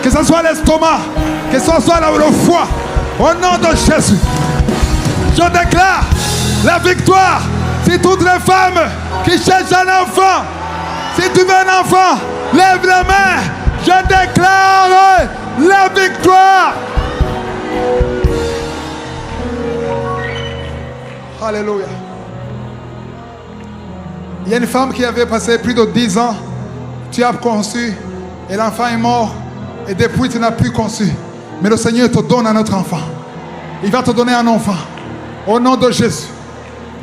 [SPEAKER 1] Que ce soit l'estomac. Que ce soit le foie. Au nom de Jésus. Je déclare la victoire. Si toutes les femmes qui cherchent un enfant. Si tu veux un enfant. Lève les mains. Je déclare la victoire. Alléluia. Il y a une femme qui avait passé plus de 10 ans. Tu as conçu et l'enfant est mort. Et depuis tu n'as plus conçu. Mais le Seigneur te donne un autre enfant. Il va te donner un enfant. Au nom de Jésus.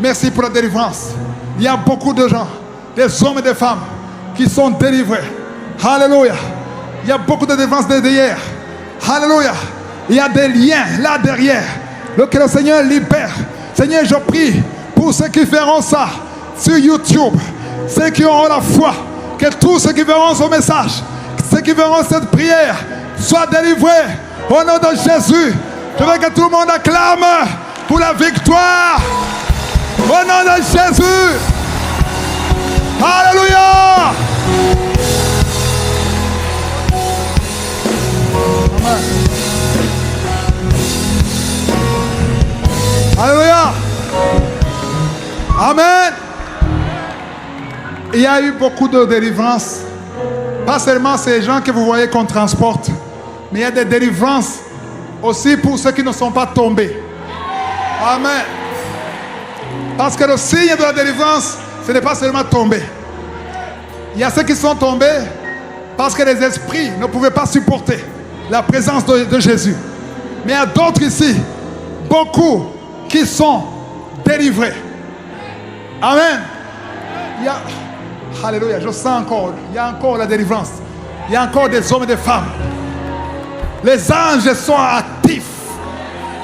[SPEAKER 1] Merci pour la délivrance. Il y a beaucoup de gens, des hommes et des femmes, qui sont délivrés. Alléluia. Il y a beaucoup de délivrance derrière. Alléluia. Il y a des liens là derrière. Que le Seigneur libère. Seigneur, je prie pour ceux qui verront ça sur YouTube, ceux qui auront la foi, que tous ceux qui verront ce message, ceux qui verront cette prière, soient délivrés. Au nom de Jésus, je veux que tout le monde acclame pour la victoire. Au nom de Jésus. Alléluia. Amen. Alléluia. Amen. Il y a eu beaucoup de délivrances. Pas seulement ces gens que vous voyez qu'on transporte, mais il y a des délivrances aussi pour ceux qui ne sont pas tombés. Amen. Parce que le signe de la délivrance, ce n'est pas seulement tomber. Il y a ceux qui sont tombés parce que les esprits ne pouvaient pas supporter la présence de Jésus. Mais il y a d'autres ici, beaucoup, qui sont délivrés. Amen. Il y a, alléluia, je sens encore, il y a encore la délivrance. Il y a encore des hommes et des femmes. Les anges sont actifs.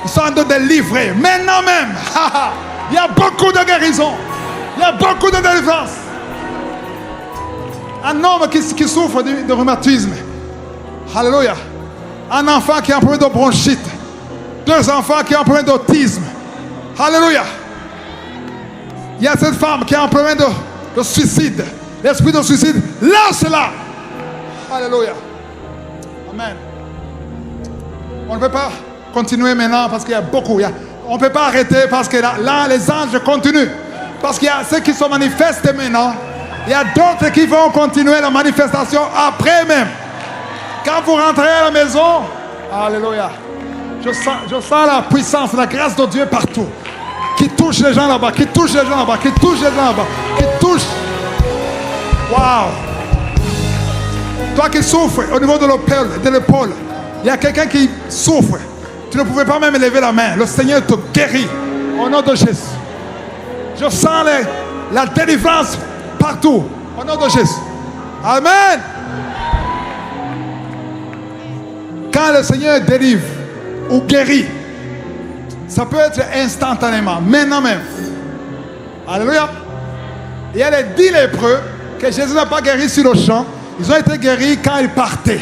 [SPEAKER 1] Ils sont en train de délivrer. Maintenant même, il y a beaucoup de guérisons. Il y a beaucoup de délivrance. Un homme qui souffre de rhumatisme. Alléluia. Un enfant qui a un problème de bronchite. 2 enfants qui ont un problème d'autisme. Alléluia. Il y a cette femme qui a un problème de suicide. L'esprit de suicide, lâche-la. Alléluia. Amen. On ne peut pas continuer maintenant parce qu'il y a beaucoup. On ne peut pas arrêter parce que là, les anges continuent. Parce qu'il y a ceux qui se manifestent maintenant. Il y a d'autres qui vont continuer la manifestation après même. Quand vous rentrez à la maison, alléluia. Je sens la puissance, la grâce de Dieu partout. Qui touche les gens là-bas, qui touche les gens là-bas, qui touche les gens là-bas, qui touche. Waouh! Toi qui souffres au niveau de l'épaule, il y a quelqu'un qui souffre. Tu ne pouvais pas même lever la main. Le Seigneur te guérit au nom de Jésus. Je sens la délivrance partout au nom de Jésus. Amen. Quand le Seigneur délivre ou guérit, ça peut être instantanément, maintenant même. Alléluia. Il y a les 10 lépreux que Jésus n'a pas guéris sur le champ. Ils ont été guéris quand ils partaient.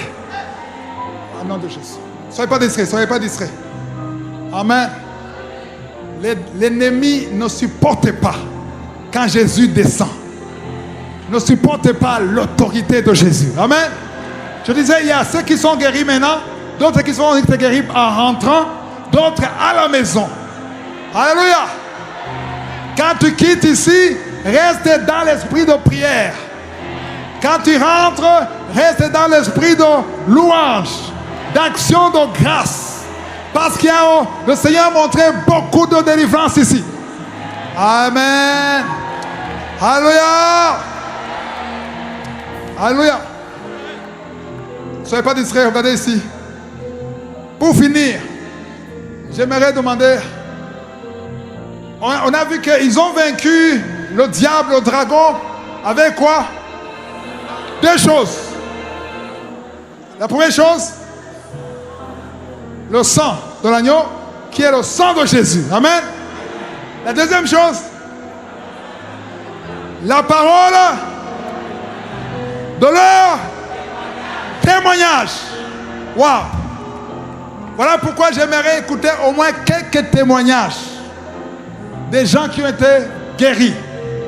[SPEAKER 1] Au nom de Jésus. Soyez pas distraits, soyez pas distraits. Amen. L'ennemi ne supporte pas quand Jésus descend. Ne supporte pas l'autorité de Jésus. Amen. Je disais, il y a ceux qui sont guéris maintenant, d'autres qui sont guéris en rentrant, d'autres à la maison. Alléluia. Quand tu quittes ici, reste dans l'esprit de prière. Quand tu rentres, reste dans l'esprit de louange, d'action de grâce. Parce que le Seigneur a montré beaucoup de délivrance ici. Amen. Alléluia. Alléluia. Ne soyez pas distraits, regardez ici. Pour finir, j'aimerais demander, on a vu qu'ils ont vaincu le diable, le dragon, avec quoi? 2 choses. La première chose, le sang de l'agneau, qui est le sang de Jésus. Amen. La deuxième chose, la parole de leur témoignage. Waouh. Voilà pourquoi j'aimerais écouter au moins quelques témoignages des gens qui ont été guéris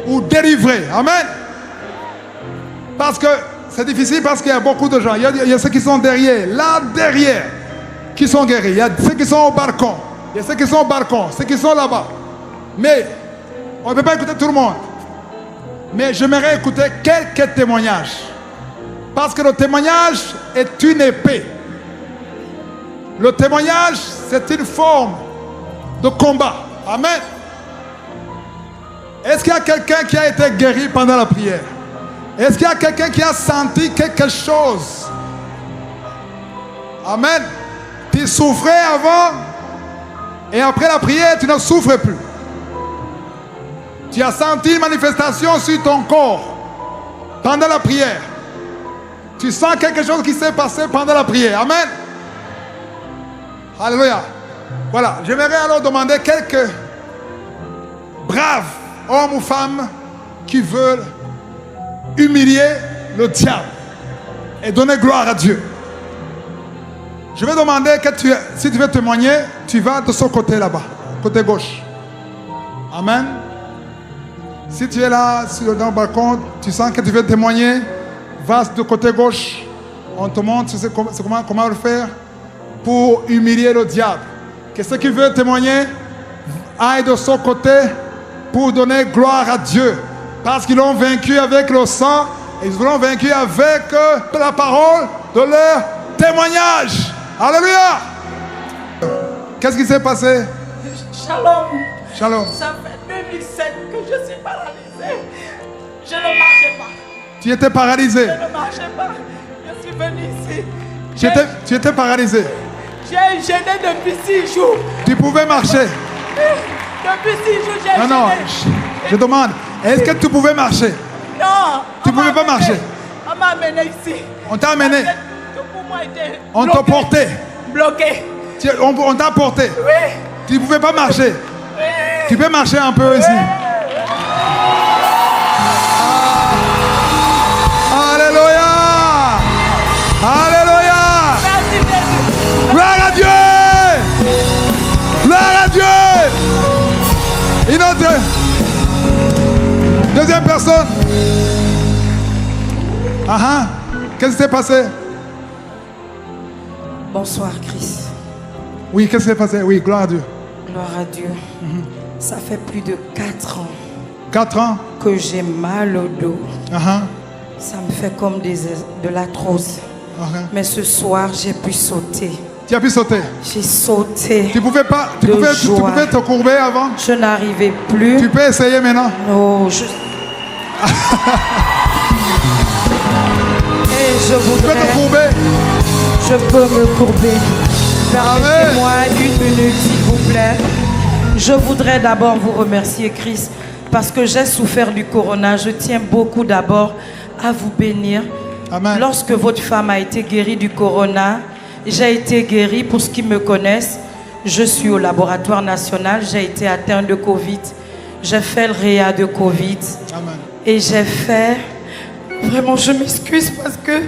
[SPEAKER 1] ou délivrés. Amen. Parce que c'est difficile parce qu'il y a beaucoup de gens. Il y a ceux qui sont derrière, là derrière, qui sont guéris. Il y a ceux qui sont au balcon. Il y a ceux qui sont au balcon, ceux qui sont là-bas. Mais on ne peut pas écouter tout le monde. Mais j'aimerais écouter quelques témoignages. Parce que le témoignage est une épée. Le témoignage, c'est une forme de combat. Amen. Est-ce qu'il y a quelqu'un qui a été guéri pendant la prière? Est-ce qu'il y a quelqu'un qui a senti quelque chose? Amen. Tu Tu souffrais avant et après la prière, tu ne souffres plus. Tu as senti une manifestation sur ton corps pendant la prière. Tu sens quelque chose qui s'est passé pendant la prière. Amen. Alléluia. Voilà, j'aimerais alors demander quelques braves hommes ou femmes qui veulent humilier le diable et donner gloire à Dieu. Je vais demander que si tu veux témoigner, tu vas de ce côté là-bas, côté gauche. Amen. Si tu es là, sur le balcon, tu sens que tu veux témoigner, va du côté gauche. On te montre comment le faire pour humilier le diable. Que ceux qui veulent témoigner aillent de ce côté pour donner gloire à Dieu. Parce qu'ils l'ont vaincu avec le sang et ils l'ont vaincu avec la parole de leur témoignage. Alléluia. Qu'est-ce qui s'est passé?
[SPEAKER 3] Shalom.
[SPEAKER 1] Shalom.
[SPEAKER 3] Ça fait 2007 que je suis paralysée. Je ne marchais pas.
[SPEAKER 1] Tu étais paralysé.
[SPEAKER 3] Je ne marchais pas. Je suis venue ici.
[SPEAKER 1] Tu étais paralysé.
[SPEAKER 3] J'ai gêné depuis 6 jours.
[SPEAKER 1] Tu pouvais marcher.
[SPEAKER 3] Depuis 6 jours, j'ai gêné.
[SPEAKER 1] Non, je demande, est-ce que tu pouvais marcher?
[SPEAKER 3] Non.
[SPEAKER 1] Tu ne pouvais pas marcher.
[SPEAKER 3] On m'a amené ici.
[SPEAKER 1] On t'a amené.
[SPEAKER 3] Pour moi, était
[SPEAKER 1] on t'a porté.
[SPEAKER 3] Bloqué.
[SPEAKER 1] On t'a porté.
[SPEAKER 3] Oui.
[SPEAKER 1] Tu ne pouvais pas marcher.
[SPEAKER 3] Oui.
[SPEAKER 1] Tu peux marcher un peu ici. Alléluia. Alléluia. Gloire à Dieu. Gloire à Dieu. Une autre. Deuxième personne. Qu'est-ce qui s'est passé?
[SPEAKER 3] Bonsoir, Chris.
[SPEAKER 1] Oui, qu'est-ce qui s'est passé? Oui, gloire à Dieu.
[SPEAKER 3] Gloire à Dieu. Ça fait plus de 4 ans.
[SPEAKER 1] 4 ans?
[SPEAKER 3] Que j'ai mal au dos. Ça me fait comme de l'arthrose. Mais ce soir, j'ai pu sauter.
[SPEAKER 1] Tu as pu sauter?
[SPEAKER 3] J'ai sauté.
[SPEAKER 1] Tu pouvais pas, tu pouvais te courber avant?
[SPEAKER 3] Je n'arrivais plus.
[SPEAKER 1] Tu peux essayer maintenant?
[SPEAKER 3] Non, Et je voudrais...
[SPEAKER 1] Tu peux te courber?
[SPEAKER 3] Je peux me courber. Permettez-moi 1 minute, s'il vous plaît. Je voudrais d'abord vous remercier, Chris, parce que j'ai souffert du corona. Je tiens beaucoup d'abord à vous bénir.
[SPEAKER 1] Amen.
[SPEAKER 3] Lorsque votre femme a été guérie du corona, j'ai été guérie. Pour ceux qui me connaissent, je suis au laboratoire national. J'ai été atteint de Covid. J'ai fait le réa de Covid.
[SPEAKER 1] Amen.
[SPEAKER 3] Et j'ai fait... Vraiment, je m'excuse parce que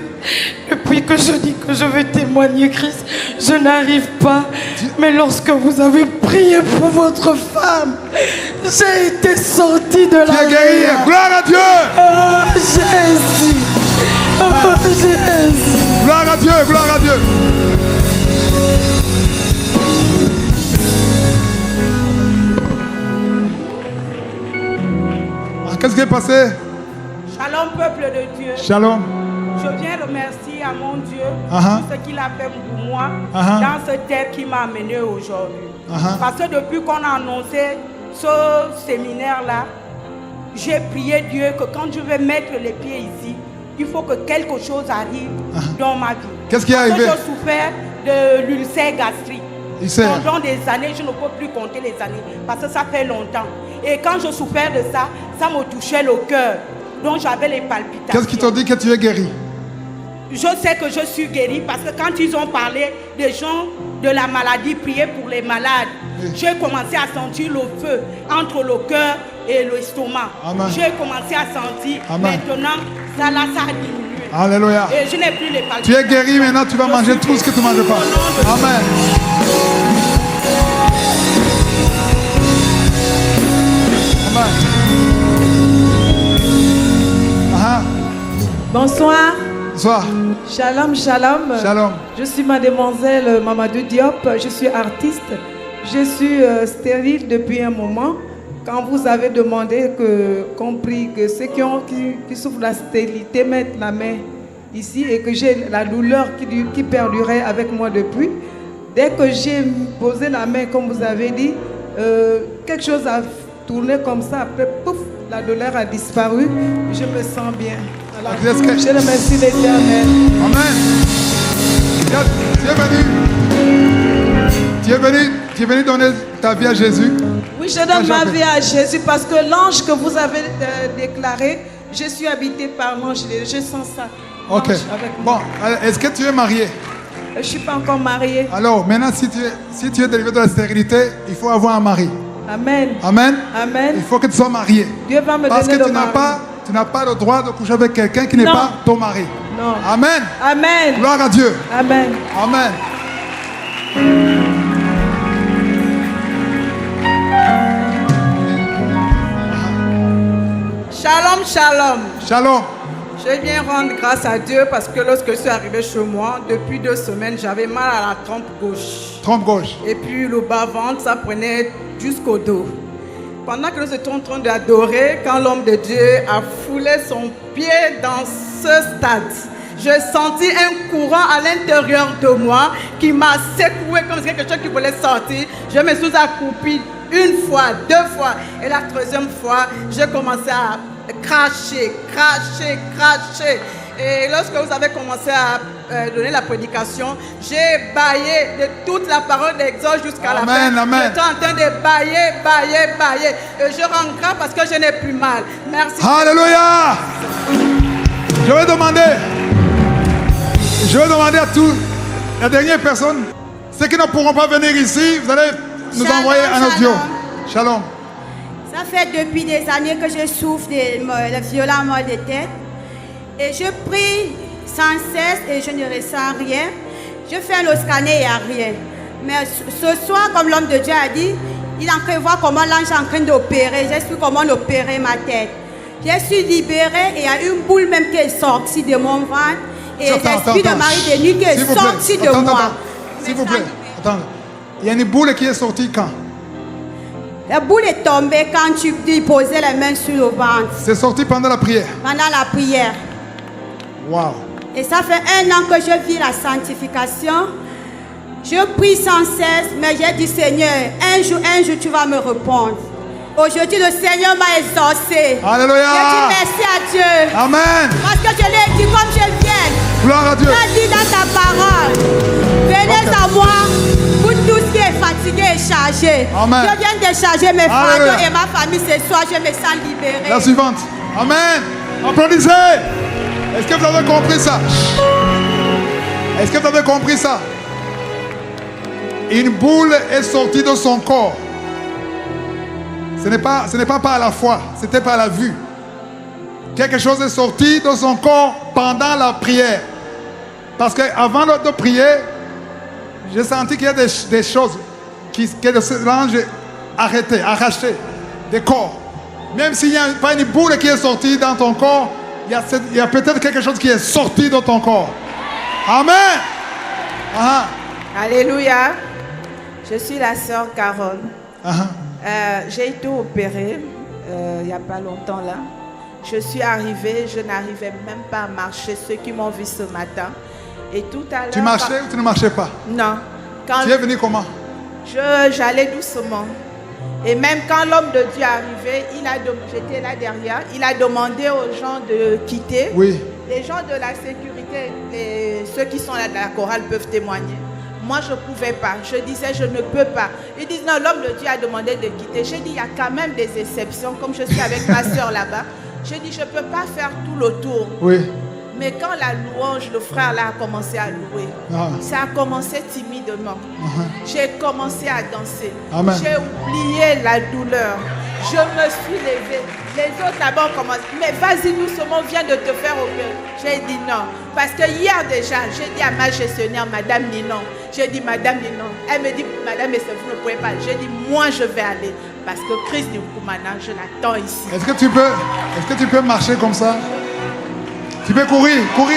[SPEAKER 3] depuis que je dis que je vais témoigner, Chris, je n'arrive pas. Mais lorsque vous avez prié pour votre femme, j'ai été sortie de la...
[SPEAKER 1] Tu es guéri. Gloire à Dieu.
[SPEAKER 3] Oh, Jésus. Oh, Jésus.
[SPEAKER 1] Gloire à Dieu, gloire à Dieu. Qu'est-ce qui est passé?
[SPEAKER 4] Shalom, peuple de Dieu.
[SPEAKER 1] Shalom.
[SPEAKER 4] Je viens remercier à mon Dieu pour ce qu'il a fait pour moi dans cette terre qui m'a amené aujourd'hui. Parce que depuis qu'on a annoncé ce séminaire-là, j'ai prié Dieu que quand je vais mettre les pieds ici, il faut que quelque chose arrive dans ma vie.
[SPEAKER 1] Qu'est-ce qui est arrivé?
[SPEAKER 4] Parce que je souffrais de l'ulcère gastrique. Pendant des années, je ne peux plus compter les années parce que ça fait longtemps. Et quand je souffrais de ça, ça me touchait le cœur. Donc j'avais les palpitations.
[SPEAKER 1] Qu'est-ce qui t'a dit que tu es guéri?
[SPEAKER 4] Je sais que je suis guérie parce que quand ils ont parlé des gens de la maladie, prier pour les malades, j'ai commencé à sentir le feu entre le cœur et l'estomac. J'ai commencé à sentir. Maintenant, ça a diminué.
[SPEAKER 1] Alléluia.
[SPEAKER 4] Et je n'ai plus les palpitations.
[SPEAKER 1] Tu es guéri, maintenant tu vas manger tout ce que tu ne manges pas. Amen.
[SPEAKER 5] Bonsoir.
[SPEAKER 1] Bonsoir.
[SPEAKER 5] Shalom, shalom.
[SPEAKER 1] Shalom.
[SPEAKER 5] Je suis mademoiselle Mamadou Diop, je suis artiste. Je suis stérile depuis un moment. Quand vous avez demandé qu'on prie que ceux qui souffrent de la stérilité mettent la main ici et que j'ai la douleur qui perdurait avec moi depuis, dès que j'ai posé la main, comme vous avez dit, quelque chose a tourné comme ça. Après, pouf, la douleur a disparu. Je me sens bien. Alors, je remercie l'Éternel.
[SPEAKER 1] Amen. Tu es venu. Tu es venu donner ta vie à Jésus?
[SPEAKER 5] Oui, je donne ma vie à Jésus parce que l'ange que vous avez déclaré, je suis habité par l'ange. Je sens ça.
[SPEAKER 1] Ok. Bon, est-ce que tu es marié?
[SPEAKER 5] Je ne suis pas encore mariée.
[SPEAKER 1] Alors, maintenant, si tu es délivré de la stérilité, il faut avoir un mari.
[SPEAKER 5] Amen.
[SPEAKER 1] Amen.
[SPEAKER 5] Amen.
[SPEAKER 1] Il faut que tu sois marié.
[SPEAKER 5] Dieu va me
[SPEAKER 1] parce
[SPEAKER 5] donner
[SPEAKER 1] que
[SPEAKER 5] le mari.
[SPEAKER 1] tu n'as pas le droit de coucher avec quelqu'un qui n'est pas ton mari.
[SPEAKER 5] Non.
[SPEAKER 1] Amen.
[SPEAKER 5] Amen.
[SPEAKER 1] Gloire à Dieu.
[SPEAKER 5] Amen.
[SPEAKER 1] Amen.
[SPEAKER 4] Shalom, shalom.
[SPEAKER 1] Shalom.
[SPEAKER 4] Je viens rendre grâce à Dieu parce que lorsque je suis arrivé chez moi, depuis 2 semaines, j'avais mal à la trompe gauche.
[SPEAKER 1] Trompe gauche.
[SPEAKER 4] Et puis le bas-ventre, ça prenait jusqu'au dos. Pendant que nous étions en train d'adorer, quand l'homme de Dieu a foulé son pied dans ce stade, j'ai senti un courant à l'intérieur de moi qui m'a secoué comme si quelque chose qui voulait sortir. Je me suis accroupie 1 fois, 2 fois. Et la 3e fois, j'ai commencé à cracher. Et lorsque vous avez commencé à donner la prédication, j'ai baillé de toute la parole d'Exode jusqu'à la fin.
[SPEAKER 1] Amen.
[SPEAKER 4] J'étais en train de bailler. Et je rends grâce parce que je n'ai plus mal. Merci.
[SPEAKER 1] Alléluia. Je vais demander à tous, la dernière personne, ceux qui ne pourront pas venir ici, vous allez nous envoyer un audio. Shalom.
[SPEAKER 6] Ça fait depuis des années que je souffre de violents mal de tête. Et je prie sans cesse et je ne ressens rien. Je fais le scanner, il n'y a rien. Mais ce soir, comme l'homme de Dieu a dit, il est en train de voir comment l'ange est en train d'opérer. J'ai su comment opérer ma tête. Je suis libérée et il y a une boule même qui est sortie de mon ventre. Et l'esprit de Marie de nuit qui est sorti de moi.
[SPEAKER 1] S'il vous plaît, attendez. Il y a une boule qui est sortie quand?
[SPEAKER 6] La boule est tombée quand tu posais les mains sur le ventre.
[SPEAKER 1] C'est sorti pendant la prière?
[SPEAKER 6] Pendant la prière.
[SPEAKER 1] Wow.
[SPEAKER 6] Et ça fait 1 an que je vis la sanctification. Je prie sans cesse, mais j'ai dit Seigneur, un jour tu vas me répondre. Aujourd'hui, le Seigneur m'a exaucé.
[SPEAKER 1] Alléluia.
[SPEAKER 6] Je dis merci à Dieu.
[SPEAKER 1] Amen.
[SPEAKER 6] Parce que je l'ai dit comme je viens.
[SPEAKER 1] Gloire à Dieu.
[SPEAKER 6] Tu as dit dans ta parole, venez à moi, vous tous qui êtes fatigués et chargés.
[SPEAKER 1] Amen.
[SPEAKER 6] Je viens de charger mes fardeaux et ma famille ce soir, je me sens libérée.
[SPEAKER 1] La suivante. Amen. Applaudissez. Est-ce que vous avez compris ça? Est-ce que vous avez compris ça? Une boule est sortie de son corps. Ce n'est pas par la foi, c'était par la vue. Quelque chose est sorti de son corps pendant la prière. Parce qu'avant de prier, j'ai senti qu'il y a des choses que l'ange arraché des corps. Même s'il n'y a pas une boule qui est sortie dans ton corps, il y a peut-être quelque chose qui est sorti de ton corps. Amen.
[SPEAKER 7] Alléluia. Je suis la sœur Carole. J'ai été opérée il n'y a pas longtemps là. Je suis arrivée, je n'arrivais même pas à marcher. Ceux qui m'ont vu ce matin. Et tout à l'heure...
[SPEAKER 1] Tu marchais ou tu ne marchais pas?
[SPEAKER 7] Non.
[SPEAKER 1] Tu es venu comment?
[SPEAKER 7] J'allais doucement. Et même quand l'homme de Dieu est arrivé, j'étais là derrière, il a demandé aux gens de quitter.
[SPEAKER 1] Oui.
[SPEAKER 7] Les gens de la sécurité, ceux qui sont là de la chorale peuvent témoigner. Moi, je ne pouvais pas. Je disais, je ne peux pas. Ils disent, non, l'homme de Dieu a demandé de quitter. J'ai dit, il y a quand même des exceptions, comme je suis avec ma soeur là-bas. J'ai dit, je ne peux pas faire tout le tour.
[SPEAKER 1] Oui.
[SPEAKER 7] Mais quand la louange, le frère là a commencé à louer, ça a commencé timidement. J'ai commencé à danser. J'ai oublié la douleur. Je me suis levée. Les autres là-bas ont commencé. Mais vas-y, doucement, viens de te faire opérer. J'ai dit non. Parce que hier déjà, j'ai dit à ma gestionnaire, Madame Ninon. J'ai dit, Madame Ninon. Elle me dit, Madame, vous ne pouvez pas. J'ai dit, moi, je vais aller. Parce que Christ du Koumana, je l'attends ici.
[SPEAKER 1] Est-ce que tu peux marcher comme ça? Tu peux courir. Cours.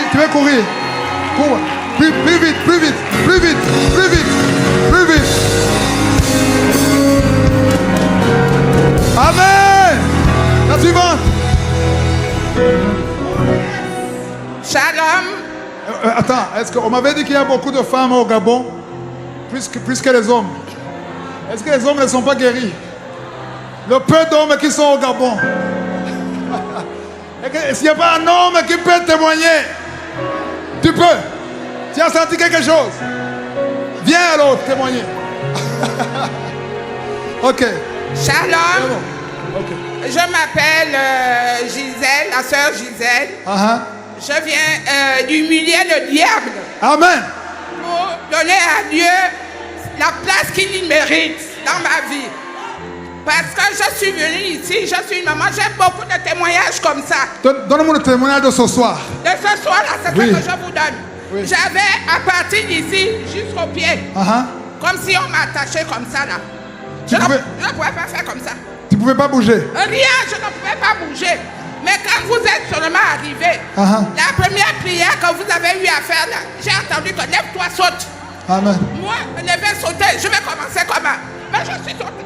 [SPEAKER 1] Plus vite. Amen. La suivante.
[SPEAKER 7] Shalom.
[SPEAKER 1] Attends, on m'avait dit qu'il y a beaucoup de femmes au Gabon, plus que les hommes. Est-ce que les hommes ne sont pas guéris? Le peu d'hommes qui sont au Gabon. S'il n'y a pas un homme qui peut témoigner, tu peux. Tu as senti quelque chose? Viens alors témoigner. Ok.
[SPEAKER 7] Shalom.
[SPEAKER 1] Ok.
[SPEAKER 7] Je m'appelle Gisèle, la sœur Gisèle. Je viens d'humilier le diable.
[SPEAKER 1] Amen.
[SPEAKER 7] Pour donner à Dieu la place qu'il mérite dans ma vie. Parce que je suis venue ici, je suis une maman, j'ai beaucoup de témoignages comme ça.
[SPEAKER 1] Donne-moi le témoignage de ce soir.
[SPEAKER 7] De ce soir-là, c'est
[SPEAKER 1] Oui.
[SPEAKER 7] ce que je vous donne.
[SPEAKER 1] Oui.
[SPEAKER 7] J'avais à partir d'ici jusqu'au pied. Comme si on m'attachait comme ça là. Je ne pouvais pas faire comme ça.
[SPEAKER 1] Tu ne pouvais pas bouger.
[SPEAKER 7] Rien, je ne pouvais pas bouger. Mais quand vous êtes seulement arrivé, la première prière que vous avez eu à faire là, j'ai entendu que lève-toi, saute.
[SPEAKER 1] Amen.
[SPEAKER 7] Moi, je vais sauter, je vais commencer comment? Mais je suis sauté.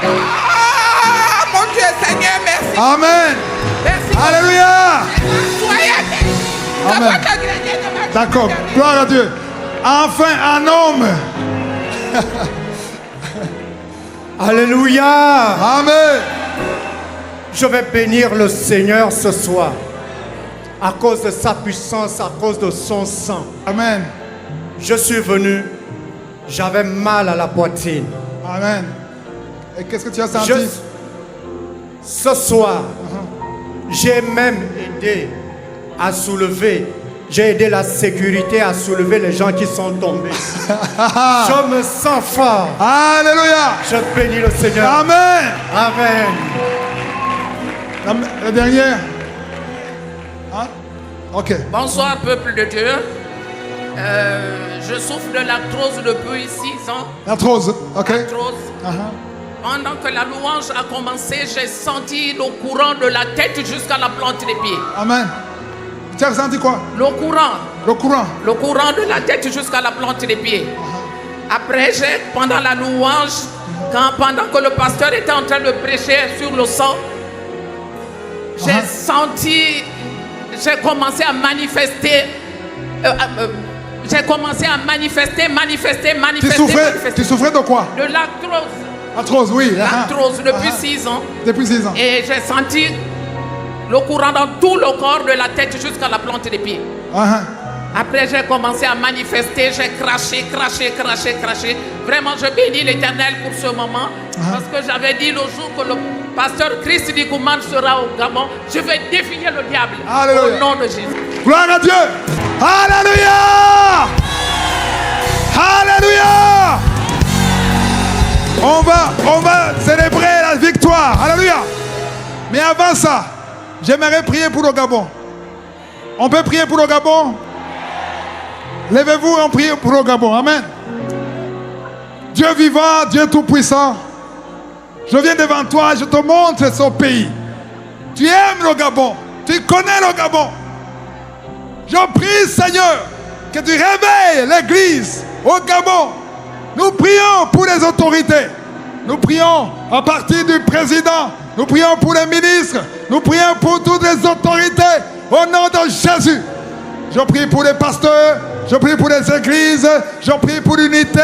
[SPEAKER 7] Ah, mon Dieu, Seigneur, merci.
[SPEAKER 1] Amen.
[SPEAKER 7] Merci.
[SPEAKER 1] Alléluia.
[SPEAKER 7] Soyez bénis.
[SPEAKER 1] Amen. D'accord. Gloire à Dieu. Enfin, un homme.
[SPEAKER 8] Alléluia.
[SPEAKER 1] Amen.
[SPEAKER 8] Je vais bénir le Seigneur ce soir. À cause de sa puissance, à cause de son sang.
[SPEAKER 1] Amen.
[SPEAKER 8] Je suis venu, j'avais mal à la poitrine.
[SPEAKER 1] Amen. Et qu'est-ce que tu as senti?
[SPEAKER 8] Ce soir, j'ai même aidé à soulever. J'ai aidé la sécurité à soulever les gens qui sont tombés. Je me sens fort.
[SPEAKER 1] Alléluia.
[SPEAKER 8] Je bénis le Seigneur.
[SPEAKER 1] Amen.
[SPEAKER 8] Amen.
[SPEAKER 1] La dernière. Ok.
[SPEAKER 9] Bonsoir, peuple de Dieu. Je souffre de l'arthrose depuis 6 ans.
[SPEAKER 1] L'arthrose, ok.
[SPEAKER 9] L'arthrose. Pendant que la louange a commencé, j'ai senti le courant de la tête jusqu'à la plante des pieds.
[SPEAKER 1] Amen. Tu as ressenti quoi?
[SPEAKER 9] Le courant.
[SPEAKER 1] Le courant.
[SPEAKER 9] Le courant de la tête jusqu'à la plante des pieds. Après, pendant la louange, pendant que le pasteur était en train de prêcher sur le sang, j'ai senti, j'ai commencé à manifester. J'ai commencé à manifester.
[SPEAKER 1] Tu souffrais de quoi?
[SPEAKER 9] De l'arthrose.
[SPEAKER 1] Arthrose, oui.
[SPEAKER 9] L'arthrose depuis 6 ans.
[SPEAKER 1] Depuis 6 ans.
[SPEAKER 9] Et j'ai senti le courant dans tout le corps, de la tête jusqu'à la plante des pieds. Après, j'ai commencé à manifester, j'ai craché. Vraiment, je bénis l'Éternel pour ce moment. Parce que j'avais dit le jour que le pasteur Christ Dikouman sera au Gabon, je vais défier le diable. Alléluia. Au nom de Jésus.
[SPEAKER 1] Gloire à Dieu. Alléluia. Alléluia. On va célébrer la victoire. Alléluia. Mais avant ça, j'aimerais prier pour le Gabon. On peut prier pour le Gabon? Levez-vous et on prie pour le Gabon. Amen. Dieu vivant, Dieu tout-puissant, je viens devant toi et je te montre ce pays. Tu aimes le Gabon. Tu connais le Gabon. Je prie, Seigneur, que tu réveilles l'Église au Gabon. Nous prions pour les autorités. Nous prions à partir du président. Nous prions pour les ministres. Nous prions pour toutes les autorités. Au nom de Jésus. Je prie pour les pasteurs. Je prie pour les églises. Je prie pour l'unité.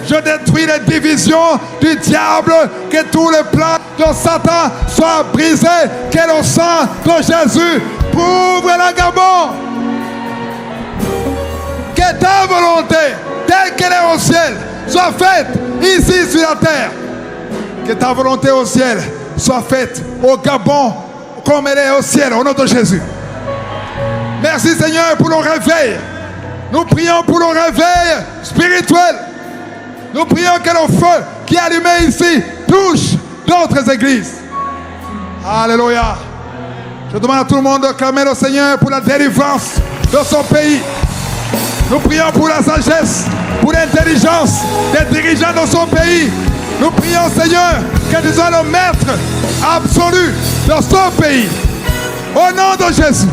[SPEAKER 1] Je détruis les divisions du diable. Que tous les plans de Satan soient brisés. Que le sang de Jésus couvre le Gabon. Que ta volonté, telle qu'elle est au ciel, soit faite ici sur la terre. Que ta volonté au ciel soit faite au Gabon comme elle est au ciel, au nom de Jésus. Merci Seigneur pour le réveil. Nous prions pour le réveil spirituel. Nous prions que le feu qui est allumé ici touche d'autres églises. Alléluia. Je demande à tout le monde de clamer le Seigneur pour la délivrance de son pays. Nous prions pour la sagesse, pour l'intelligence des dirigeants de son pays. Nous prions, Seigneur, que tu sois le maître absolu de son pays. Au nom de Jésus.